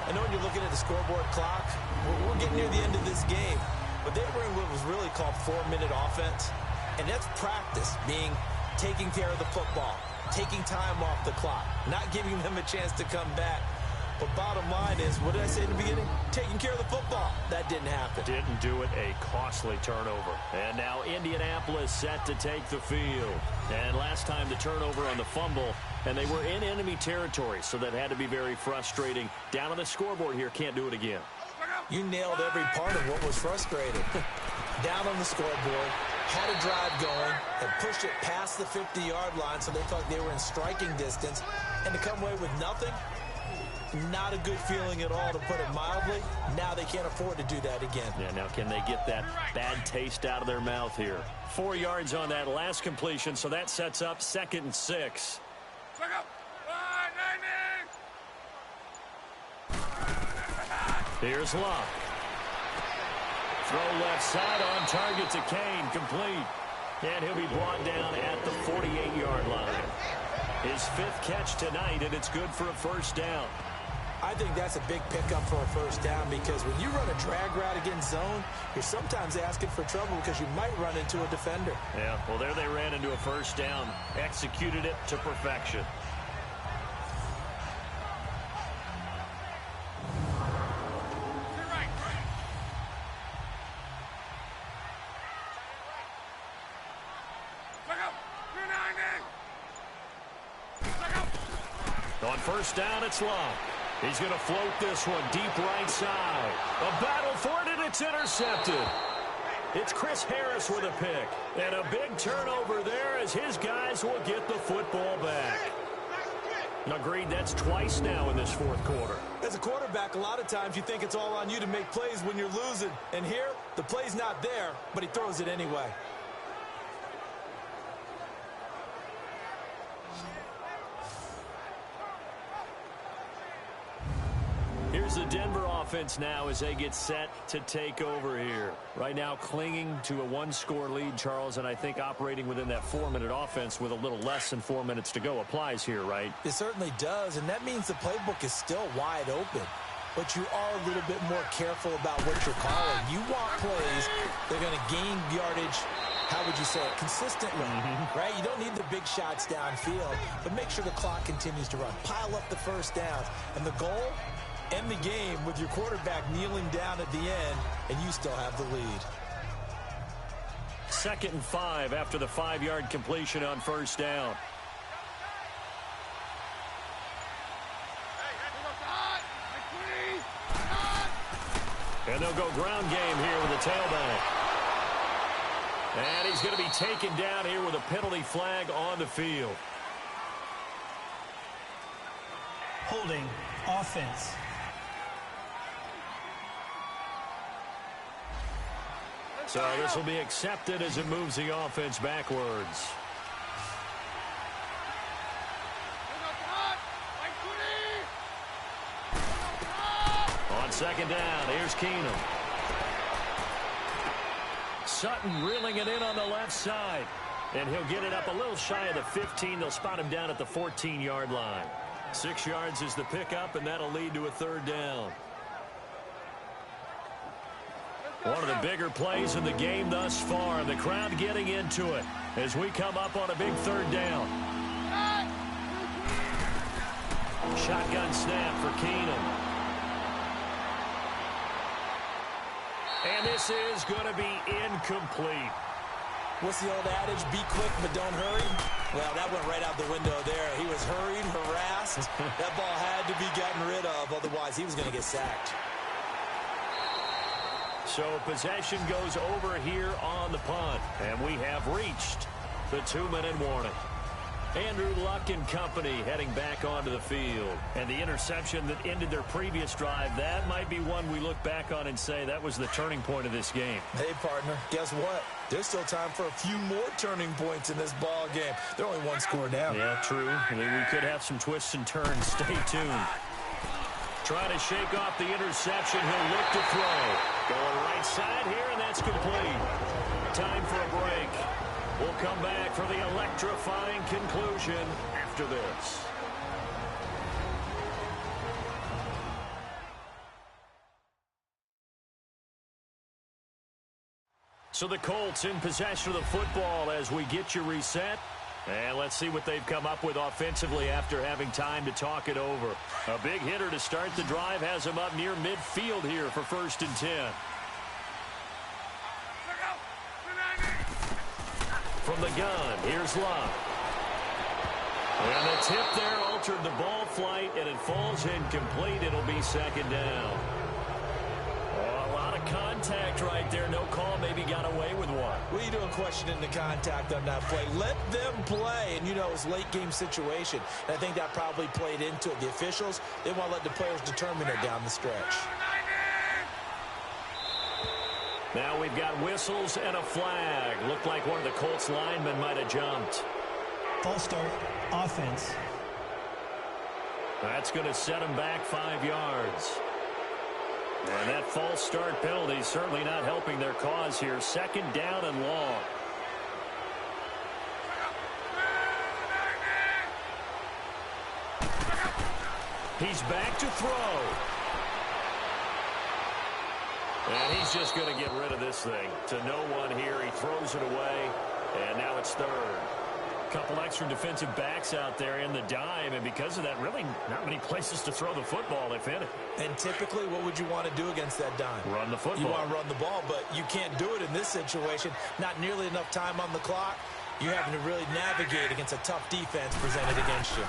I know when you're looking at the scoreboard clock, we're getting near the end of this game, but they were in what was really called 4-minute offense, and that's practice, being taking care of the football, taking time off the clock, not giving them a chance to come back. But bottom line is, what did I say in the beginning? Taking care of the football. That didn't happen. Didn't do it. A costly turnover. And now Indianapolis set to take the field. And last time the turnover on the fumble, and they were in enemy territory, so that had to be very frustrating. Down on the scoreboard here, can't do it again. You nailed every part of what was frustrating. Down on the scoreboard, had a drive going, had pushed it past the 50-yard line, so they thought they were in striking distance, and to come away with nothing, not a good feeling at all, to put it mildly. Now they can't afford to do that again. Yeah, now can they get that bad taste out of their mouth here? 4 yards on that last completion, so that sets up 2nd and 6. Here's Locke. Throw left side on target to Kane, complete. And he'll be brought down at the 48-yard line. His 5th catch tonight, and it's good for a 1st down. I think that's a big pickup for a 1st down, because when you run a drag route against zone, you're sometimes asking for trouble because you might run into a defender. Yeah, well, there they ran into a 1st down. Executed it to perfection. On 1st down, it's Locke. He's going to float this one deep right side. A battle for it, and it's intercepted. It's Chris Harris with a pick. And a big turnover there as his guys will get the football back. Agreed, that's twice now in this 4th quarter. As a quarterback, a lot of times you think it's all on you to make plays when you're losing. And here, the play's not there, but he throws it anyway. Here's the Denver offense now as they get set to take over here. Right now clinging to a 1-score lead, Charles, and I think operating within that 4-minute offense with a little less than 4 minutes to go applies here, right? It certainly does, and that means the playbook is still wide open. But you are a little bit more careful about what you're calling. You want plays that are going to gain yardage, how would you say it, consistently, right? You don't need the big shots downfield, but make sure the clock continues to run. Pile up the 1st downs, and the goal, end the game with your quarterback kneeling down at the end, and you still have the lead. 2nd and 5 after the 5-yard completion on 1st down. And they'll go ground game here with the tailback. And he's going to be taken down here with a penalty flag on the field. Holding offense. So this will be accepted as it moves the offense backwards. On 2nd down, here's Keenum. Sutton reeling it in on the left side. And he'll get it up a little shy of the 15. They'll spot him down at the 14-yard line. 6 yards is the pickup, and that'll lead to a 3rd down. One of the bigger plays in the game thus far, and the crowd getting into it as we come up on a big 3rd down. Shotgun snap for Keenum. And this is going to be incomplete. What's the old adage? Be quick, but don't hurry. Well, that went right out the window there. He was hurried, harassed. That ball had to be gotten rid of, otherwise he was going to get sacked. So possession goes over here on the punt, and we have reached The 2-minute warning. Andrew Luck and company heading back onto the field. And the interception that ended their previous drive, that might be one we look back on and say that was the turning point of this game. Hey, partner, guess what? There's still time for a few more turning points in this ball game. They're only one score down. Yeah, true. I mean, we could have some twists and turns. Stay tuned. Trying to shake off the interception. He'll look to throw. Going right side here, and that's complete. Time for a break. We'll come back for the electrifying conclusion after this. So the Colts in possession of the football as we get you reset. And let's see what they've come up with offensively after having time to talk it over. A big hitter to start the drive has him up near midfield here for 1st and 10. From the gun, here's Luck. And the tip there altered the ball flight, and it falls incomplete. It'll be 2nd down. Oh, a lot of contact right there. No call. Maybe got away with one. What are you doing questioning the contact on that play? Let them play. And, you know, it's a late-game situation. And I think that probably played into it. The officials, they want to let the players determine it down the stretch. Now we've got whistles and a flag. Looked like one of the Colts linemen might have jumped. False start, offense. That's going to set him back 5 yards. And that false start penalty is certainly not helping their cause here. 2nd down and long. He's back to throw. And he's just going to get rid of this thing. To no one here. He throws it away. And now it's 3rd. Couple extra defensive backs out there in the dime. And because of that, really not many places to throw the football, if any. And typically, what would you want to do against that dime? Run the football. You want to run the ball, but you can't do it in this situation. Not nearly enough time on the clock. You're having to really navigate against a tough defense presented against you.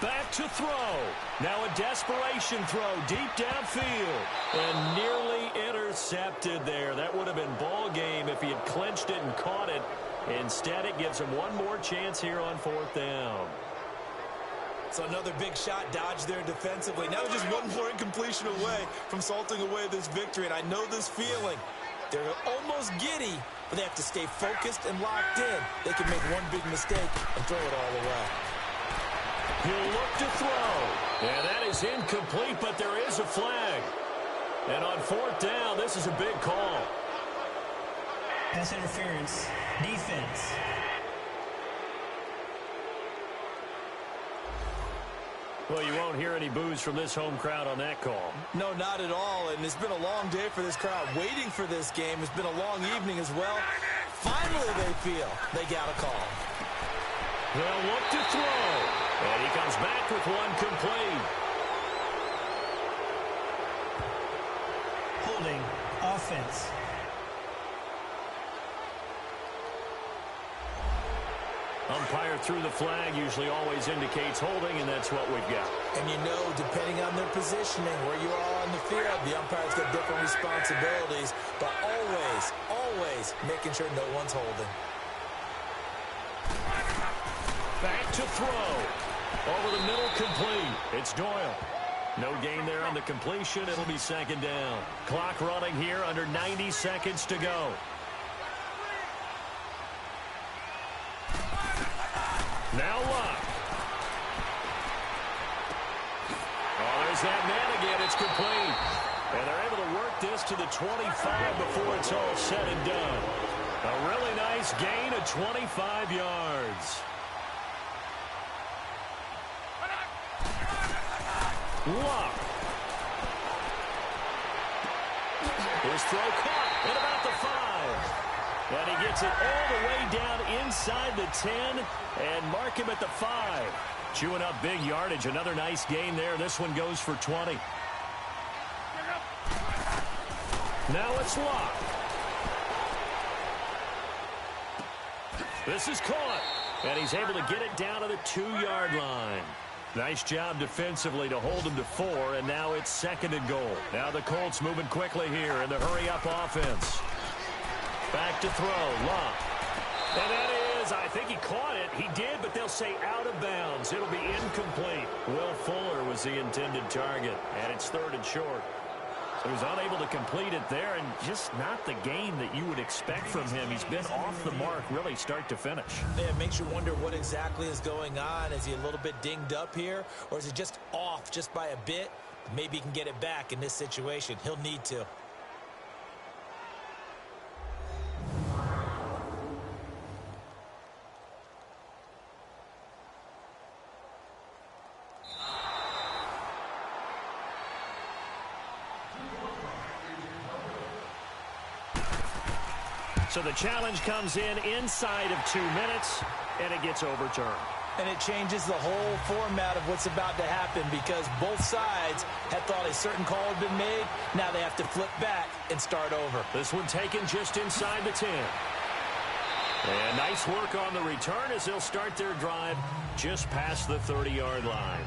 Back to throw. Now a desperation throw deep downfield. And nearly intercepted there. That would have been ball game if he had clinched it and caught it. Instead, it gives him one more chance here on 4th down. So another big shot dodged there defensively. Now just one more incompletion away from salting away this victory. And I know this feeling. They're almost giddy, but they have to stay focused and locked in. They can make one big mistake and throw it all away. He'll look to throw. And that is incomplete, but there is a flag. And on 4th down, this is a big call. Pass interference, defense. Well, you won't hear any boos from this home crowd on that call. No, not at all. And it's been a long day for this crowd waiting for this game. It's been a long evening as well. Finally, they feel they got a call. They'll look to throw. And he comes back with one complete. Holding, offense. Umpire threw the flag, usually always indicates holding, and that's what we've got. And you know, depending on their positioning, where you are on the field, the umpire's got different responsibilities, but always making sure no one's holding. Back to throw. Over the middle, complete. It's Doyle. No gain there on the completion. It'll be 2nd down. Clock running here, under 90 seconds to go. Now Luck. Oh, there's that man again. It's complete. And they're able to work this to the 25 before it's all said and done. A really nice gain of 25 yards. Luck. His throw caught at about the 5. And he gets it all the way down inside the 10 and mark him at the 5. Chewing up big yardage. Another nice gain there. This one goes for 20. Now it's Luck. This is caught. And he's able to get it down to the 2-yard line. Nice job defensively to hold him to 4, and now it's 2nd and goal. Now the Colts moving quickly here in the hurry-up offense. Back to throw, Luck. And that says, I think he caught it. He did, but they'll say out of bounds. It'll be incomplete. Will Fuller was the intended target, and it's 3rd and short. He was unable to complete it there, and just not the game that you would expect from him. He's been off the mark really start to finish. Yeah, it makes you wonder what exactly is going on. Is he a little bit dinged up here, or is he just off just by a bit? Maybe he can get it back in this situation. He'll need to. So the challenge comes in inside of 2 minutes, and it gets overturned. And it changes the whole format of what's about to happen because both sides had thought a certain call had been made. Now they have to flip back and start over. This one taken just inside the 10. And nice work on the return as they'll start their drive just past the 30-yard line.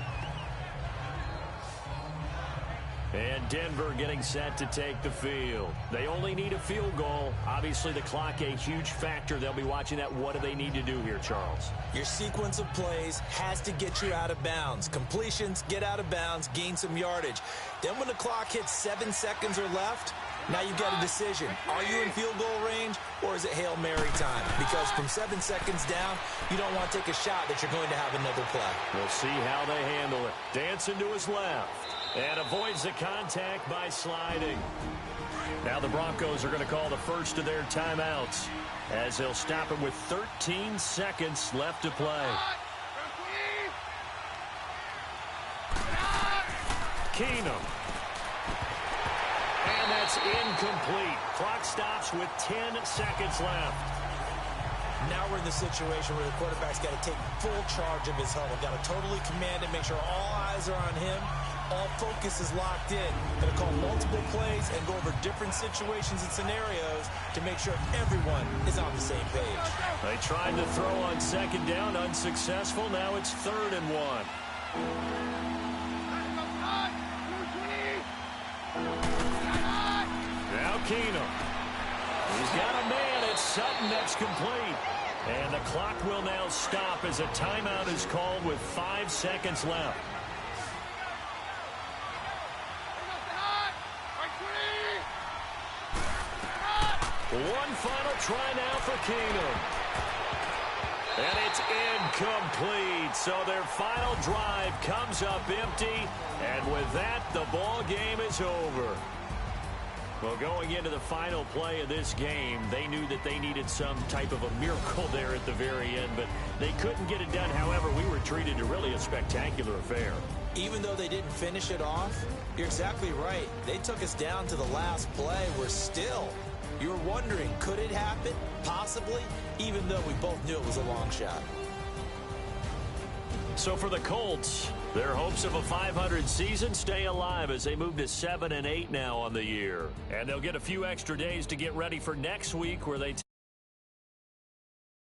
And Denver getting set to take the field. They only need a field goal. Obviously, the clock a huge factor. They'll be watching that. What do they need to do here, Charles? Your sequence of plays has to get you out of bounds. Completions, get out of bounds, gain some yardage. Then when the clock hits 7 seconds or left, now you've got a decision. Are you in field goal range, or is it Hail Mary time? Because from 7 seconds down, you don't want to take a shot that you're going to have another play. We'll see how they handle it. Dancing to his left. And avoids the contact by sliding. Now the Broncos are going to call the first of their timeouts as they'll stop it with 13 seconds left to play. Keenum. And that's incomplete. Clock stops with 10 seconds left. Now we're in the situation where the quarterback's got to take full charge of his huddle. Got to totally command it, make sure all eyes are on him. All focus is locked in. Going to call multiple plays and go over different situations and scenarios to make sure everyone is on the same page. They tried to throw on second down, unsuccessful. Now it's 3rd and 1. Now Keenum. He's got a man at Sutton that's complete. And the clock will now stop as a timeout is called with 5 seconds left. One final try now for Keenum. And it's incomplete. So their final drive comes up empty. And with that, the ball game is over. Well, going into the final play of this game, they knew that they needed some type of a miracle there at the very end, but they couldn't get it done. However, we were treated to really a spectacular affair. Even though they didn't finish it off, you're exactly right. They took us down to the last play. We're still, you were wondering, could it happen? Possibly, even though we both knew it was a long shot. So for the Colts, their hopes of a 500 season stay alive as they move to 7-8 now on the year. And they'll get a few extra days to get ready for next week where they